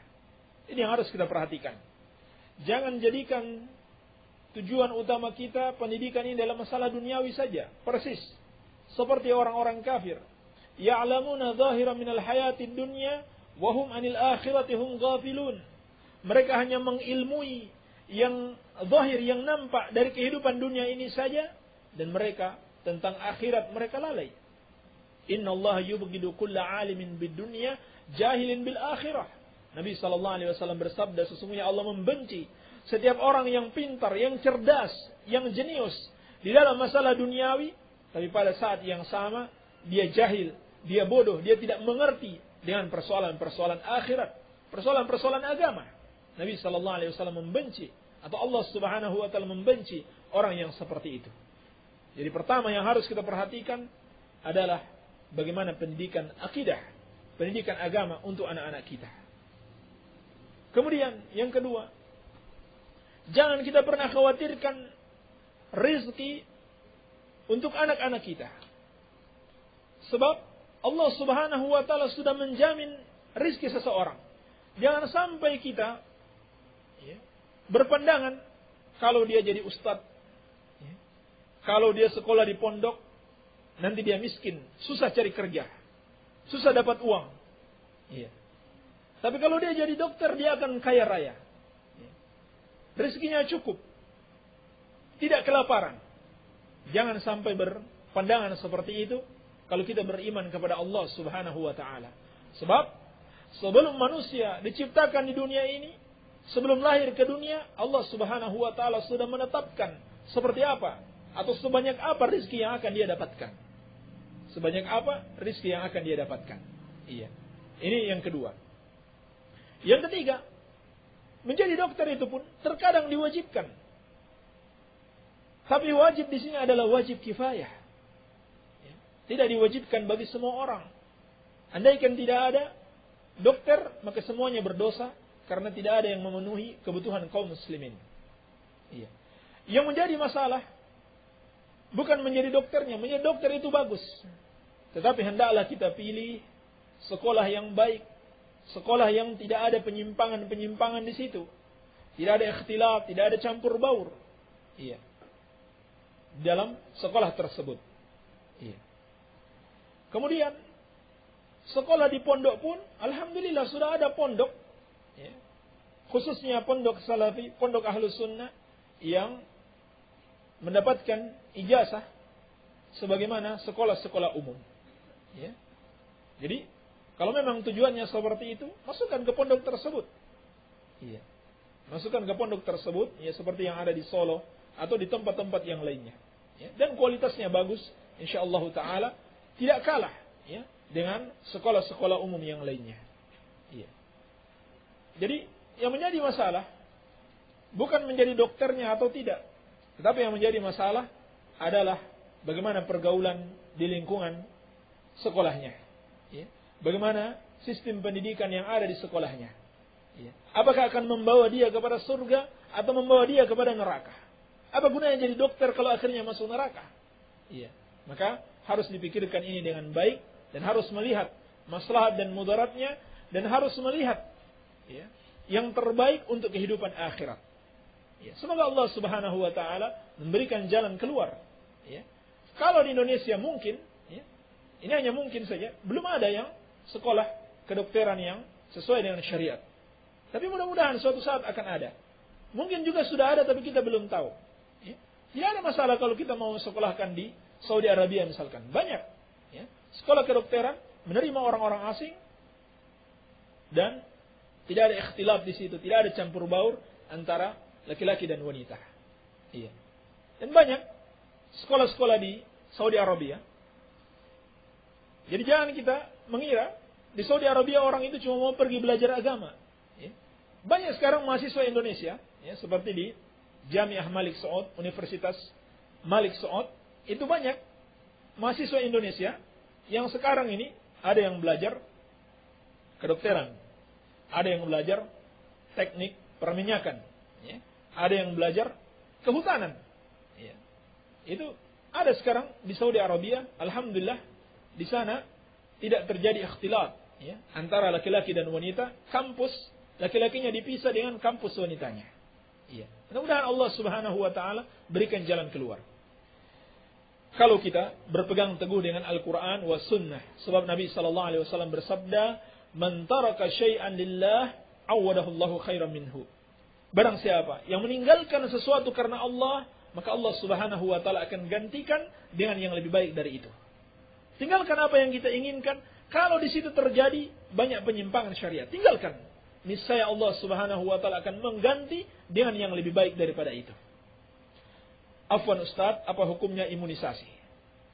Speaker 1: Ini yang harus kita perhatikan. Jangan jadikan tujuan utama kita pendidikan ini dalam masalah duniawi saja. Persis seperti orang-orang kafir. Ya'lamuna zahiran minal hayatid dunya wa hum 'anil akhirati hum ghafilun. Mereka hanya mengilmui yang zahir, yang nampak dari kehidupan dunia ini saja, dan mereka tentang akhirat mereka lalai. Innallaha yubghidu kulla 'alimin bid-dunya jahilin bil akhirah. Nabi sallallahu alaihi wasallam bersabda, sesungguhnya Allah membenci setiap orang yang pintar, yang cerdas, yang jenius di dalam masalah duniawi, tapi pada saat yang sama dia jahil, dia bodoh, dia tidak mengerti dengan persoalan-persoalan akhirat, persoalan-persoalan agama. Nabi sallallahu alaihi wasallam membenci, atau Allah Subhanahu wa taala membenci orang yang seperti itu. Jadi pertama yang harus kita perhatikan adalah bagaimana pendidikan akidah, pendidikan agama untuk anak-anak kita. Kemudian yang kedua, jangan kita pernah khawatirkan rezeki untuk anak-anak kita. Sebab Allah Subhanahu wa taala sudah menjamin rezeki seseorang. Jangan sampai kita berpandangan kalau dia jadi ustadz, kalau dia sekolah di pondok, nanti dia miskin, susah cari kerja, susah dapat uang. Tapi kalau dia jadi dokter, dia akan kaya raya. Rezekinya cukup, tidak kelaparan. Jangan sampai berpandangan seperti itu kalau kita beriman kepada Allah Subhanahu wa taala. Sebab sebelum manusia diciptakan di dunia ini, sebelum lahir ke dunia, Allah Subhanahu wa taala sudah menetapkan seperti apa atau sebanyak apa rezeki yang akan dia dapatkan. Sebanyak apa rezeki yang akan dia dapatkan. Iya. Ini yang kedua. Yang ketiga, menjadi dokter itu pun terkadang diwajibkan. Tapi wajib di sini adalah wajib kifayah. Tidak diwajibkan bagi semua orang. Andaikan tidak ada dokter, maka semuanya berdosa karena tidak ada yang memenuhi kebutuhan kaum muslimin. Iya. Yang menjadi masalah bukan menjadi dokternya, menjadi dokter itu bagus. Tetapi hendaklah kita pilih sekolah yang baik, sekolah yang tidak ada penyimpangan-penyimpangan di situ. Tidak ada ikhtilaf, tidak ada campur baur. Iya. Dalam sekolah tersebut. Iya. Kemudian sekolah di pondok pun, alhamdulillah sudah ada pondok, ya, khususnya pondok salafi, pondok ahlus sunnah yang mendapatkan ijazah sebagaimana sekolah-sekolah umum. Ya. Jadi kalau memang tujuannya seperti itu, masukkan ke pondok tersebut. Iya. Masukkan ke pondok tersebut, ya seperti yang ada di Solo atau di tempat-tempat yang lainnya. Ya. Dan kualitasnya bagus, insyaallah taala. Tidak kalah ya, dengan sekolah-sekolah umum yang lainnya. Iya. Jadi yang menjadi masalah bukan menjadi dokternya atau tidak, tetapi yang menjadi masalah adalah bagaimana pergaulan di lingkungan sekolahnya. Ya. Bagaimana sistem pendidikan yang ada di sekolahnya. Ya. Apakah akan membawa dia kepada surga atau membawa dia kepada neraka? Apa gunanya jadi dokter kalau akhirnya masuk neraka? Iya. Maka harus dipikirkan ini dengan baik dan harus melihat maslahat dan mudaratnya dan harus melihat ya, yang terbaik untuk kehidupan akhirat. Ya, semoga Allah Subhanahu wa taala memberikan jalan keluar. Ya. Kalau di Indonesia mungkin, ya, ini hanya mungkin saja, belum ada yang sekolah kedokteran yang sesuai dengan syariat. Tapi mudah-mudahan suatu saat akan ada. Mungkin juga sudah ada tapi kita belum tahu. Ya. Tidak ada masalah kalau kita mau sekolahkan di Saudi Arabia misalkan. Banyak ya, sekolah kedokteran menerima orang-orang asing dan tidak ada ikhtilaf di situ, tidak ada campur baur antara laki-laki dan wanita. Iya. Dan banyak sekolah-sekolah di Saudi Arabia. Jadi jangan kita mengira di Saudi Arabia orang itu cuma mau pergi belajar agama. Ya. Banyak sekarang mahasiswa Indonesia, ya, seperti di Jamiah Malik Saud, Universitas Malik Saud, itu banyak mahasiswa Indonesia yang sekarang ini ada yang belajar kedokteran, ada yang belajar teknik perminyakan, ya. Ada yang belajar kehutanan. Ya. Itu ada sekarang di Saudi Arabia, alhamdulillah di sana tidak terjadi ikhtilaf ya, antara laki-laki dan wanita. Kampus laki-lakinya dipisah dengan kampus wanitanya. Ya. Mudah-mudahan Allah Subhanahu wa taala berikan jalan keluar. Kalau kita berpegang teguh dengan Al-Quran wa Sunnah. Sebab Nabi SAW bersabda, "Man taraka syai'an lillah, awadahullahu khairan minhu." Barang siapa yang meninggalkan sesuatu karena Allah, maka Allah Subhanahu wa ta'ala akan gantikan dengan yang lebih baik dari itu. Tinggalkan apa yang kita inginkan. Kalau di situ terjadi banyak penyimpangan syariat, tinggalkan. Niscaya Allah Subhanahu wa ta'ala akan mengganti dengan yang lebih baik daripada itu. Afwan Ustaz, apa hukumnya imunisasi?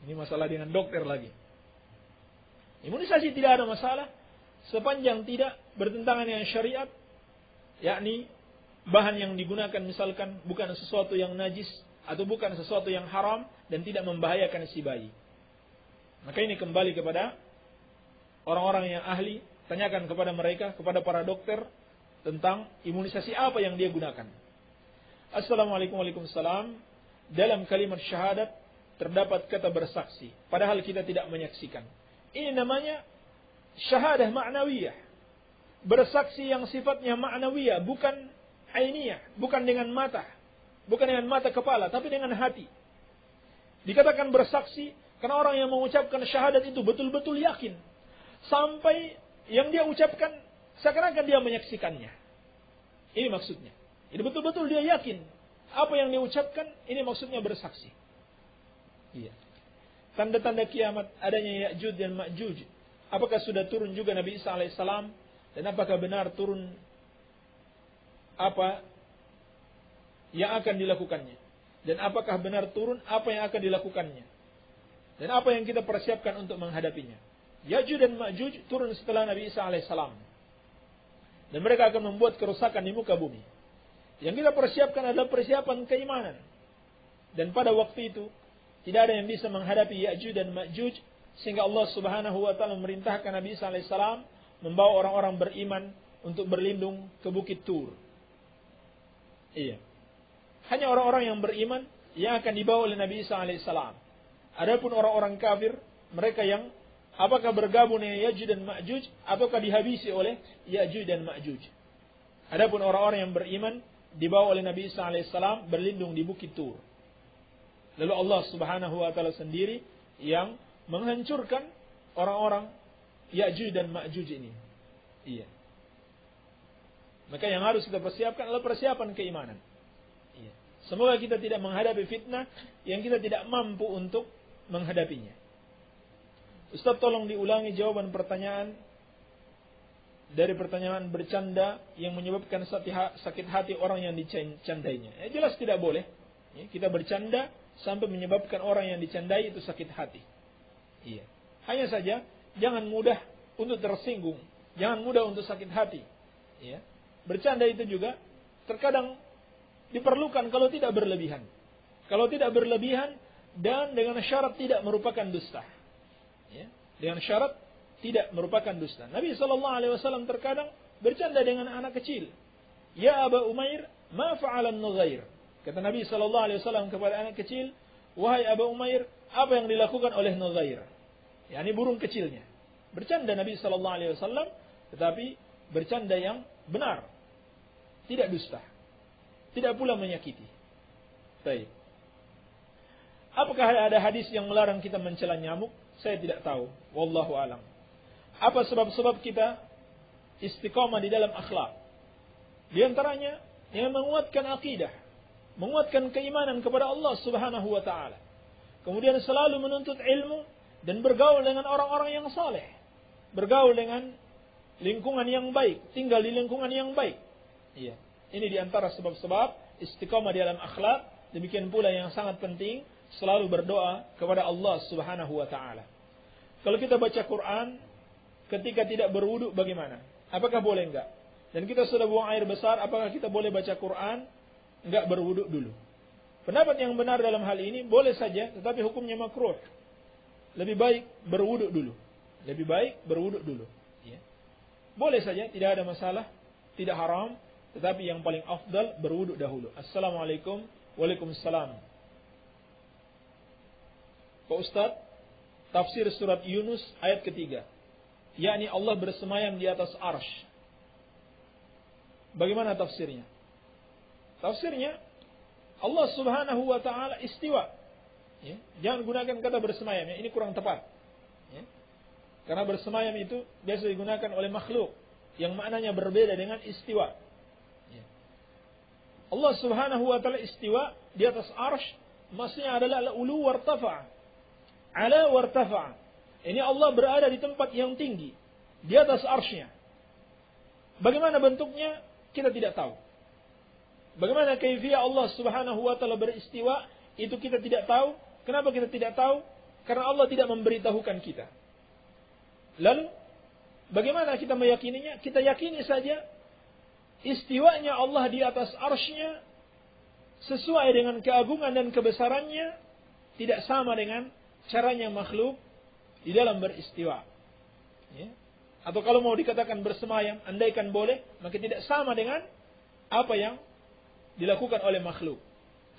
Speaker 1: Ini masalah dengan dokter lagi. Imunisasi tidak ada masalah sepanjang tidak bertentangan dengan syariat, yakni bahan yang digunakan misalkan bukan sesuatu yang najis atau bukan sesuatu yang haram dan tidak membahayakan si bayi. Maka ini kembali kepada orang-orang yang ahli, tanyakan kepada mereka, kepada para dokter tentang imunisasi apa yang dia gunakan. Assalamualaikum warahmatullahi wabarakatuh. Dalam kalimat syahadat terdapat kata bersaksi, padahal kita tidak menyaksikan. Ini namanya syahadah ma'nawiyah. Bersaksi yang sifatnya ma'nawiyah, bukan ainiyah, bukan dengan mata, bukan dengan mata kepala, tapi dengan hati. Dikatakan bersaksi karena orang yang mengucapkan syahadat itu betul-betul yakin, sampai yang dia ucapkan seakan-akan dia menyaksikannya. Ini maksudnya. Jadi betul-betul dia yakin apa yang diucapkan, ini maksudnya bersaksi. Iya. Tanda-tanda kiamat adanya Ya'juj dan Ma'juj. Apakah sudah turun juga Nabi Isa alaihissalam? Dan apakah benar turun apa yang akan dilakukannya? Dan apakah benar turun apa yang akan dilakukannya? Dan apa yang kita persiapkan untuk menghadapinya? Ya'juj dan Ma'juj turun setelah Nabi Isa alaihissalam. Dan mereka akan membuat kerusakan di muka bumi. Yang kita persiapkan adalah persiapan keimanan. Dan pada waktu itu, tidak ada yang bisa menghadapi Ya'juj dan Ma'juj. Sehingga Allah subhanahu wa ta'ala memerintahkan Nabi Isa AS membawa orang-orang beriman untuk berlindung ke Bukit Tur. Iya. Hanya orang-orang yang beriman yang akan dibawa oleh Nabi Isa AS. Adapun orang-orang kafir, mereka yang apakah bergabung dengan Ya'juj dan Ma'juj ataukah dihabisi oleh Ya'juj dan Ma'juj. Adapun orang-orang yang beriman dibawa oleh Nabi Isa AS berlindung di Bukit Tur. Lalu Allah subhanahu wa ta'ala sendiri yang menghancurkan orang-orang Ya'juj dan Ma'juj ini. Iya. Maka yang harus kita persiapkan adalah persiapan keimanan. Iya. Semoga kita tidak menghadapi fitnah yang kita tidak mampu untuk menghadapinya. Ustaz, tolong diulangi jawaban pertanyaan dari pertanyaan bercanda yang menyebabkan sakit hati orang yang dicandainya. Jelas tidak boleh. Ya, kita bercanda sampai menyebabkan orang yang dicandai itu sakit hati. Iya. Hanya saja jangan mudah untuk tersinggung, jangan mudah untuk sakit hati. Ya. Bercanda itu juga terkadang diperlukan kalau tidak berlebihan. Kalau tidak berlebihan dan dengan syarat tidak merupakan dusta. Ya. Dengan syarat tidak merupakan dusta. Nabi SAW terkadang bercanda dengan anak kecil. Ya Aba Umair, ma fa'alan nughair. Kata Nabi SAW kepada anak kecil, wahai Aba Umair, apa yang dilakukan oleh Nughair? Yani burung kecilnya. Bercanda Nabi SAW, tetapi bercanda yang benar. Tidak dusta. Tidak pula menyakiti. Baik. Apakah ada hadis yang melarang kita mencela nyamuk? Saya tidak tahu. Wallahu alam. Apa sebab-sebab kita istiqamah di dalam akhlak? Di antaranya yang menguatkan akidah, menguatkan keimanan kepada Allah Subhanahu wa taala. Kemudian selalu menuntut ilmu dan bergaul dengan orang-orang yang saleh. Bergaul dengan lingkungan yang baik, tinggal di lingkungan yang baik. Iya. Ini di antara sebab-sebab istiqamah di dalam akhlak. Demikian pula yang sangat penting, selalu berdoa kepada Allah Subhanahu wa taala. Kalau kita baca Quran ketika tidak berwudu bagaimana? Apakah boleh enggak? Dan kita sudah buang air besar, apakah kita boleh baca Quran enggak berwudu dulu? Pendapat yang benar dalam hal ini boleh saja, tetapi hukumnya makruh. Lebih baik berwudu dulu. Lebih baik berwudu dulu. Ya. Boleh saja, tidak ada masalah, tidak haram, tetapi yang paling afdal berwudu dahulu. Assalamualaikum, waalaikumsalam. Pak Ustaz, tafsir surat Yunus ayat ketiga, yakni Allah bersemayam di atas arsy. Bagaimana tafsirnya? Tafsirnya Allah Subhanahu wa taala istiwa. Ya, jangan gunakan kata bersemayam, ya, ini kurang tepat. Ya. Karena bersemayam itu biasa digunakan oleh makhluk yang maknanya berbeda dengan istiwa. Ya. Allah Subhanahu wa taala istiwa di atas arsy, maksudnya adalah ulu wartafa. Ala wartafa. Ini Allah berada di tempat yang tinggi, di atas arsy-Nya. Bagaimana bentuknya kita tidak tahu. Bagaimana kaifiyah Allah Subhanahu wa taala beristiwa itu kita tidak tahu. Kenapa kita tidak tahu? Karena Allah tidak memberitahukan kita. Lalu bagaimana kita meyakininya? Kita yakini saja istiwanya Allah di atas arsy-Nya sesuai dengan keagungan dan kebesarannya, tidak sama dengan caranya makhluk di dalam beristiwa. Ya. Atau kalau mau dikatakan bersemayam, andaikan boleh, maka tidak sama dengan apa yang dilakukan oleh makhluk.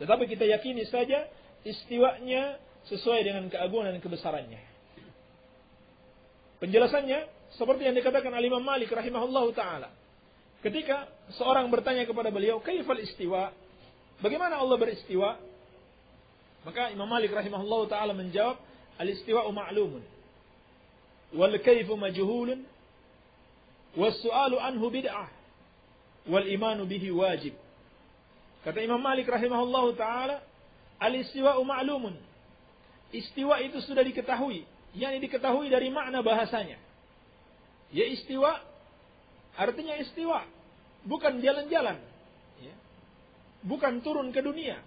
Speaker 1: Tetapi kita yakini saja istiwanya sesuai dengan keagungan dan kebesarannya. Penjelasannya seperti yang dikatakan oleh Imam Malik rahimahullahu taala. Ketika seorang bertanya kepada beliau, "Kaifal istiwa?" Bagaimana Allah beristiwa? Maka Imam Malik rahimahullahu taala menjawab, "Al-istiwa'u ma'lumun wal kaifu majhulun was su'alu anhu bid'ah wal imanu bihi wajib." Kata Imam Malik rahimahullahu taala, al-istiwa'u ma'lumun. Istiwa itu sudah diketahui, yakni diketahui dari makna bahasanya. Ya, istiwa artinya istiwa, bukan jalan-jalan, ya. Bukan turun ke dunia.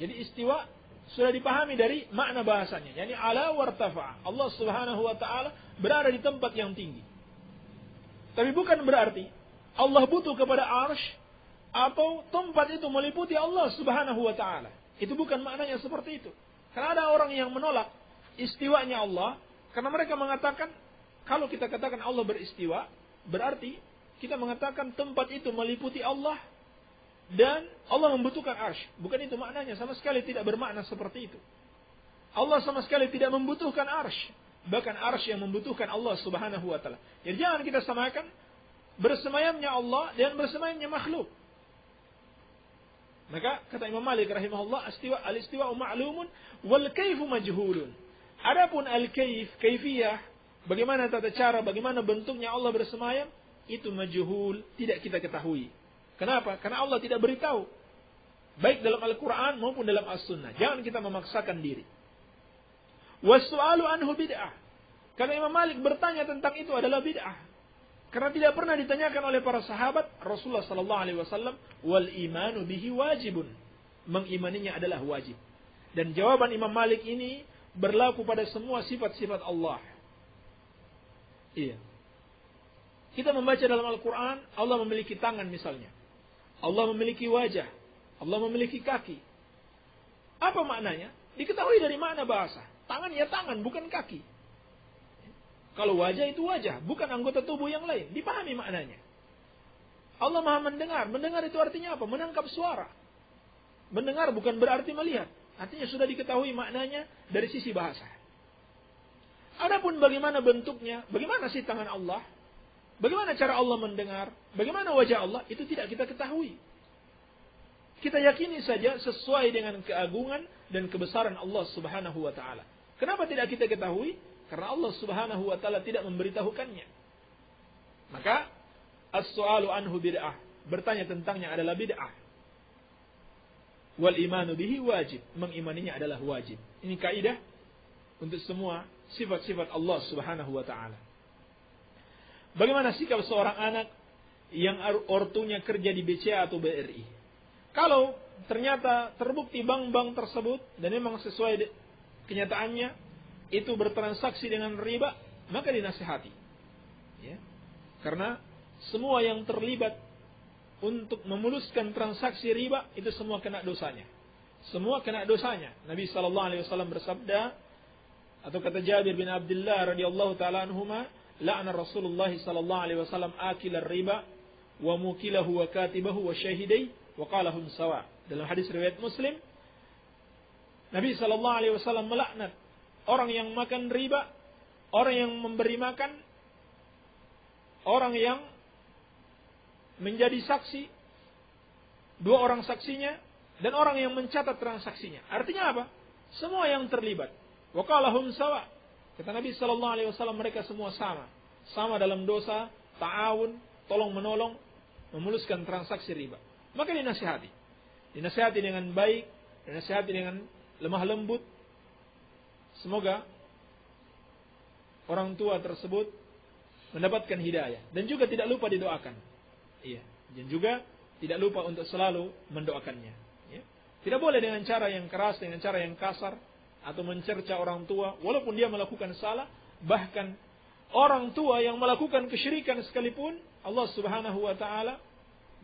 Speaker 1: Jadi istiwa sudah dipahami dari makna bahasanya, yakni ala wartafa. Allah Subhanahu wa taala berada di tempat yang tinggi. Tapi bukan berarti Allah butuh kepada arsy atau tempat itu meliputi Allah Subhanahu wa taala. Itu bukan maknanya seperti itu. Karena ada orang yang menolak istiwanya Allah karena mereka mengatakan kalau kita katakan Allah beristiwa, berarti kita mengatakan tempat itu meliputi Allah dan Allah membutuhkan arsy. Bukan itu maknanya, sama sekali tidak bermakna seperti itu. Allah sama sekali tidak membutuhkan arsy. Bahkan arsy yang membutuhkan Allah Subhanahu wa taala. Jadi jangan kita samakan bersemayamnya Allah dan bersemayamnya makhluk. Maka kata Imam Malik rahimahullah, al-istiwa ma'lumun wal kaifu majhulun. Adapun al-kaif, kaifiyah, bagaimana tata cara, bagaimana bentuknya Allah bersemayam, itu majhul, tidak kita ketahui. Kenapa? Karena Allah tidak beritahu. Baik dalam Al-Quran maupun dalam As-Sunnah. Jangan kita memaksakan diri. Wassu'alu anhu bid'ah. Karena Imam Malik bertanya tentang itu adalah bid'ah. Karena tidak pernah ditanyakan oleh para sahabat Rasulullah sallallahu alaihi wasallam, wal imanu bihi wajibun. Mengimaninya adalah wajib. Dan jawaban Imam Malik ini berlaku pada semua sifat-sifat Allah. Iya. Kita membaca dalam Al-Quran, Allah memiliki tangan misalnya. Allah memiliki wajah. Allah memiliki kaki. Apa maknanya? Diketahui dari makna bahasa. Tangan ya tangan, bukan kaki. Kalau wajah itu wajah, bukan anggota tubuh yang lain. Dipahami maknanya. Allah Maha mendengar. Mendengar itu artinya apa? Menangkap suara. Mendengar bukan berarti melihat. Artinya sudah diketahui maknanya dari sisi bahasa. Adapun bagaimana bentuknya, bagaimana sih tangan Allah, bagaimana cara Allah mendengar, bagaimana wajah Allah, itu tidak kita ketahui. Kita yakini saja sesuai dengan keagungan dan kebesaran Allah Subhanahu wa taala. Kenapa tidak kita ketahui? Karena Allah Subhanahu wa taala tidak memberitahukannya. Maka as-su'alu anhu bid'ah. Bertanya tentangnya adalah bid'ah. Wal imanu bihi wajib. Mengimaninya adalah wajib. Ini kaidah untuk semua sifat-sifat Allah Subhanahu wa taala. Bagaimana sikap seorang anak yang ortunya kerja di BCA atau BRI? Kalau ternyata terbukti bank-bank tersebut dan memang sesuai kenyataannya itu bertransaksi dengan riba, maka dinasihati. Ya. Karena semua yang terlibat untuk memuluskan transaksi riba itu semua kena dosanya. Semua kena dosanya. Nabi SAW bersabda, atau kata Jabir bin Abdullah radhiyallahu taala anhuma, la'ana Rasulullah sallallahu alaihi wasallam akilar riba wa mukilahu wa katibahu wa syahidai wa qalahum sawa. Dalam hadis riwayat Muslim, Nabi sallallahu alaihi wasallam melaknat orang yang makan riba, orang yang memberi makan, orang yang menjadi saksi, dua orang saksinya, dan orang yang mencatat transaksinya. Artinya apa? Semua yang terlibat. Wa qalahum sawa. Kata Nabi sallallahu alaihi wasallam, mereka semua sama. Sama dalam dosa, ta'awun, tolong menolong, memuluskan transaksi riba. Maka dinasihati. Dinasihati dengan baik, dinasihati dengan lemah lembut. Semoga orang tua tersebut mendapatkan hidayah. Dan juga tidak lupa didoakan. Iya. Dan juga tidak lupa untuk selalu mendoakannya. Ya. Tidak boleh dengan cara yang keras, dengan cara yang kasar, atau mencerca orang tua, walaupun dia melakukan salah. Bahkan orang tua yang melakukan kesyirikan sekalipun, Allah Subhanahu wa taala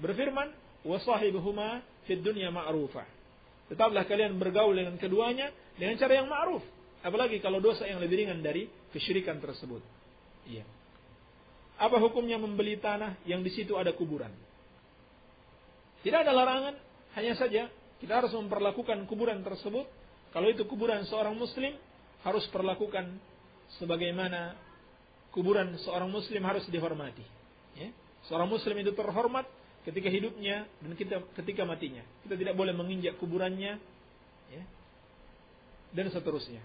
Speaker 1: berfirman, "Wa sahibuhuma fid dunya ma'rufa." Tetaplah kalian bergaul dengan keduanya dengan cara yang ma'ruf. Apalagi kalau dosa yang lebih ringan dari kesyirikan tersebut. Iya. Apa hukumnya membeli tanah yang di situ ada kuburan? Tidak ada larangan, hanya saja kita harus memperlakukan kuburan tersebut. Kalau itu kuburan seorang muslim, harus perlakukan sebagaimana kuburan seorang muslim harus dihormati. Ya. Seorang muslim itu terhormat ketika hidupnya dan ketika matinya. Kita tidak boleh menginjak kuburannya, ya, dan seterusnya.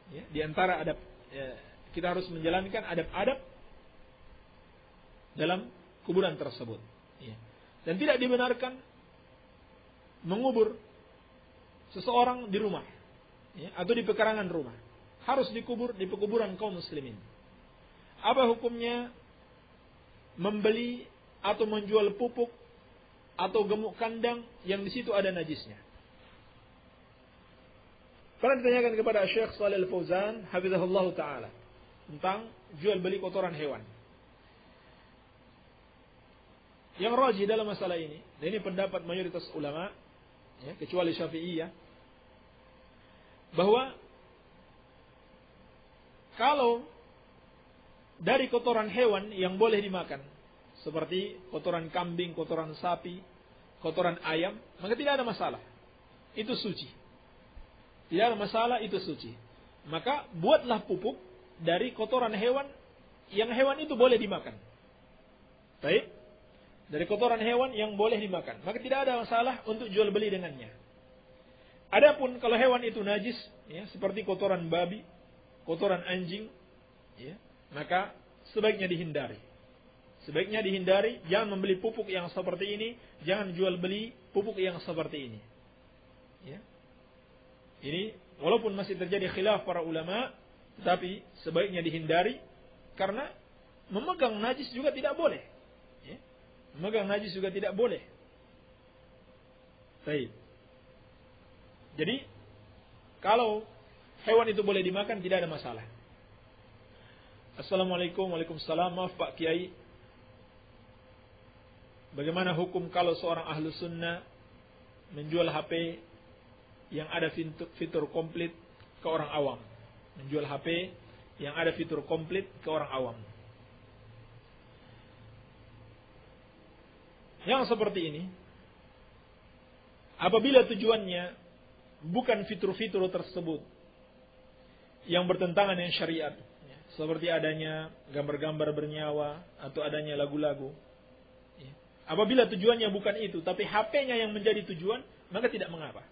Speaker 1: Ya, di antara adab, ya, kita harus menjalankan adab-adab dalam kuburan tersebut. Ya. Dan tidak dibenarkan mengubur seseorang di rumah, ya, atau di pekarangan rumah. Harus dikubur di pekuburan kaum muslimin. Apa hukumnya membeli atau menjual pupuk atau gemuk kandang yang di situ ada najisnya? Pernah ditanyakan kepada Syekh Shalih Al-Fauzan hafizahullah taala tentang jual beli kotoran hewan. yang rajih dalam masalah ini, dan ini pendapat mayoritas ulama, ya, kecuali Syafi'iyah, bahwa kalau dari kotoran hewan yang boleh dimakan, seperti kotoran kambing, kotoran sapi, kotoran ayam, maka tidak ada masalah. Itu suci. Tidak ada masalah, itu suci. Maka buatlah pupuk dari kotoran hewan yang hewan itu boleh dimakan. Baik? Dari kotoran hewan yang boleh dimakan. Maka tidak ada masalah untuk jual beli dengannya. Adapun kalau hewan itu najis, ya, seperti kotoran babi, kotoran anjing, ya, maka sebaiknya dihindari. Sebaiknya dihindari, jangan membeli pupuk yang seperti ini, jangan jual beli pupuk yang seperti ini. Ya. Ini walaupun masih terjadi khilaf para ulama, tetapi sebaiknya dihindari karena memegang najis juga tidak boleh. Ya. Memegang najis juga tidak boleh. Baik. Jadi kalau hewan itu boleh dimakan tidak ada masalah. Assalamualaikum, waalaikumsalam. Maaf Pak Kiai, bagaimana hukum kalau seorang ahlu sunnah menjual HP yang ada fitur komplit ke orang awam? Menjual HP yang ada fitur komplit ke orang awam. Yang seperti ini, apabila tujuannya bukan fitur-fitur tersebut yang bertentangan dengan syariat, seperti adanya gambar-gambar bernyawa atau adanya lagu-lagu. Apabila tujuannya bukan itu, tapi HP-nya yang menjadi tujuan, maka tidak mengapa.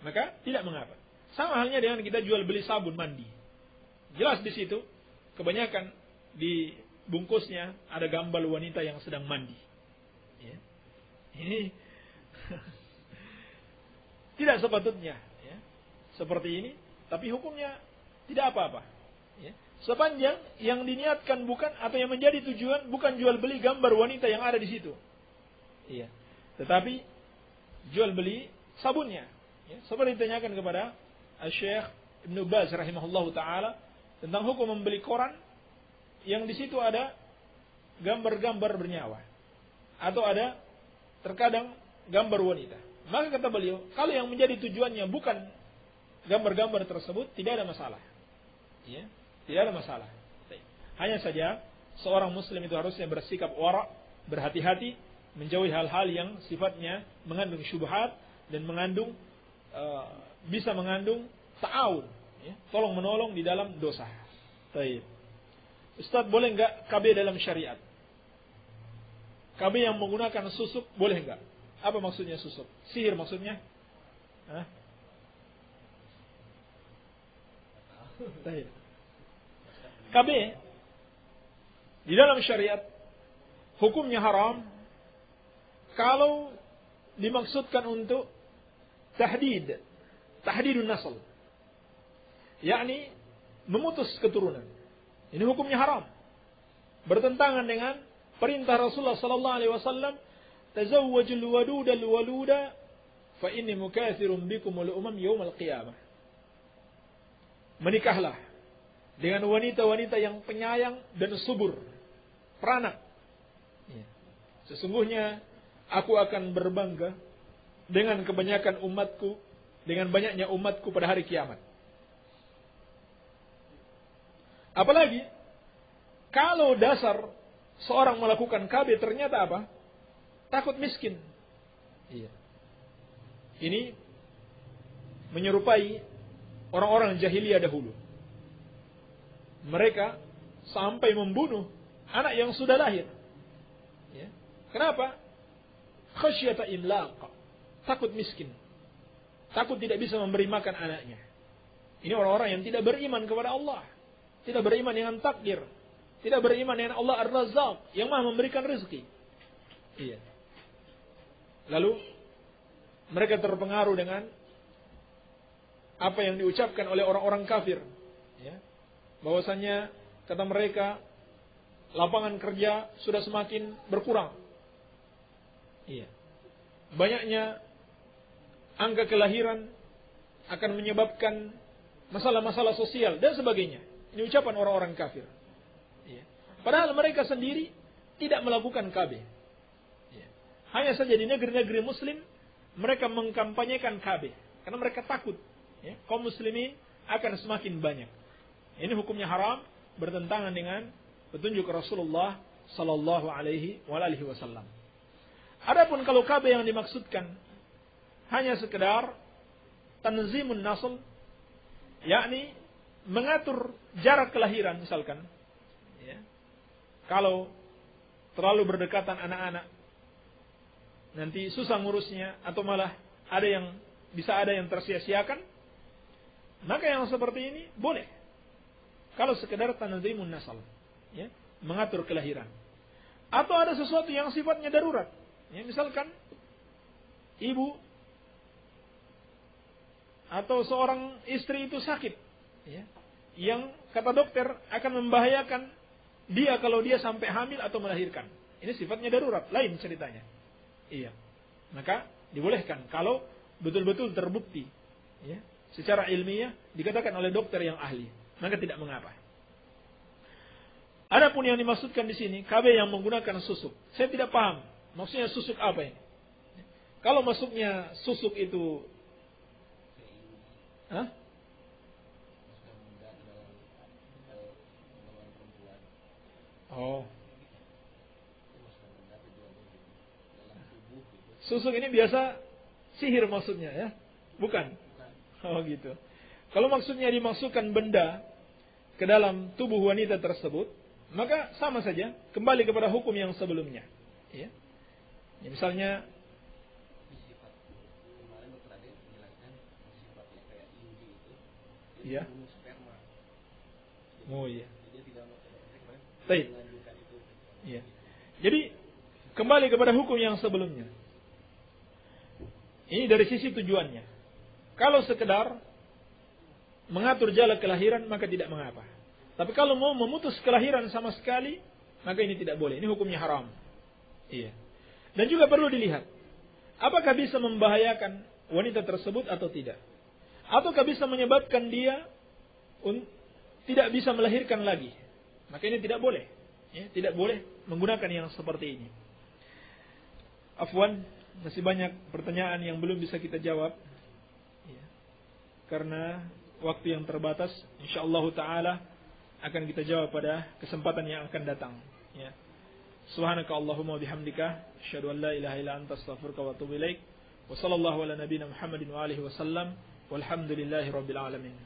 Speaker 1: Maka tidak mengapa. Sama halnya dengan kita jual beli sabun mandi. Jelas di situ, kebanyakan di bungkusnya ada gambar wanita yang sedang mandi. Ya. Ini tidak sepatutnya, ya, seperti ini, tapi hukumnya tidak apa-apa. Ya. Sepanjang yang diniatkan bukan, atau yang menjadi tujuan bukan jual beli gambar wanita yang ada di situ. Iya. Tetapi jual beli sabunnya. Ya. Seperti ditanyakan kepada Syekh Ibn Baz rahimahullahu taala tentang hukum membeli koran yang di situ ada gambar-gambar bernyawa atau ada terkadang gambar wanita. Maka kata beliau, kalau yang menjadi tujuannya bukan gambar-gambar tersebut, tidak ada masalah. Ya. Tidak ada masalah. Hanya saja seorang muslim itu harusnya bersikap wara', berhati-hati, menjauhi hal-hal yang sifatnya mengandung syubhat dan mengandung bisa mengandung ta'awun, ya, tolong menolong di dalam dosa. Baik. Ustaz, boleh enggak KB dalam syariat? KB yang menggunakan susuk boleh enggak? Apa maksudnya susuk? Sihir maksudnya? Hah? Baik. KB di dalam syariat hukumnya haram kalau dimaksudkan untuk tahdidun nasl, yakni memutus keturunan. Ini hukumnya haram, bertentangan dengan perintah Rasulullah sallallahu alaihi wasallam, tazawwajul wadudal waluda fa inni mukatsirun bikumul umam yaumal qiyamah. Menikahlah dengan wanita-wanita yang penyayang dan subur, peranak. Sesungguhnya aku akan berbangga dengan kebanyakan umatku, dengan banyaknya umatku pada hari kiamat. Apalagi kalau dasar seorang melakukan KB ternyata apa? Takut miskin. Iya. Ini menyerupai orang-orang jahiliyah dahulu. Mereka sampai membunuh anak yang sudah lahir. Ya. Kenapa? Khasyata imlaq. Takut miskin. Takut tidak bisa memberi makan anaknya. Ini orang-orang yang tidak beriman kepada Allah. Tidak beriman dengan takdir. Tidak beriman dengan Allah Ar-Razzaq yang Maha memberikan rezeki. Iya. Lalu mereka terpengaruh dengan apa yang diucapkan oleh orang-orang kafir. Ya. Bahwasanya kata mereka lapangan kerja sudah semakin berkurang. Iya. Banyaknya angka kelahiran akan menyebabkan masalah-masalah sosial dan sebagainya. Ini ucapan orang-orang kafir. Iya. Padahal mereka sendiri tidak melakukan KB. Hanya saja di negeri-negeri muslim mereka mengkampanyekan Ka'bah karena mereka takut ya, kaum muslimin akan semakin banyak. Ini hukumnya haram, bertentangan dengan petunjuk Rasulullah sallallahu alaihi wasallam. Adapun kalau Ka'bah yang dimaksudkan hanya sekedar tanzimun nasl, yakni mengatur jarak kelahiran misalkan, ya. Kalau terlalu berdekatan anak-anak, nanti susah ngurusnya atau malah bisa ada yang tersia-siakan, maka yang seperti ini boleh. Kalau sekedar tanzimun nasl, ya, mengatur kelahiran. Atau ada sesuatu yang sifatnya darurat, ya, misalkan ibu atau seorang istri itu sakit, ya, yang kata dokter akan membahayakan dia kalau dia sampai hamil atau melahirkan. Ini sifatnya darurat, lain ceritanya. Iya. Maka dibolehkan kalau betul-betul terbukti, ya, secara ilmiah dikatakan oleh dokter yang ahli, maka tidak mengapa. Adapun yang dimaksudkan di sini Ka'bah yang menggunakan susuk, saya tidak paham maksudnya susuk apa ini. Kalau maksudnya susuk itu, oh, susuk ini biasa sihir maksudnya ya, bukan? Oh gitu. Kalau maksudnya dimasukkan benda ke dalam tubuh wanita tersebut, maka sama saja, kembali kepada hukum yang sebelumnya. Ya, ya misalnya, ya, oh iya. Baik. Ya. Jadi kembali kepada hukum yang sebelumnya. Ini dari sisi tujuannya. Kalau sekedar mengatur jalan kelahiran maka tidak mengapa. Tapi kalau mau memutus kelahiran sama sekali, maka ini tidak boleh. Ini hukumnya haram. Iya. Dan juga perlu dilihat, apakah bisa membahayakan wanita tersebut atau tidak? Ataukah bisa menyebabkan dia tidak bisa melahirkan lagi? Maka ini tidak boleh. Ya, tidak boleh menggunakan yang seperti ini. Afwan, masih banyak pertanyaan yang belum bisa kita jawab. Ya. Karena waktu yang terbatas, insyaallah ta'ala akan kita jawab pada kesempatan yang akan datang. Ya. Subhanaka Allahumma bihamdika, asyhadu an la ilaha illa anta astaghfiruka wa atubu ilaik. Wa sallallahu ala nabiyyina Muhammadin wa alihi wasallam. Walhamdulillahi rabbil alamin.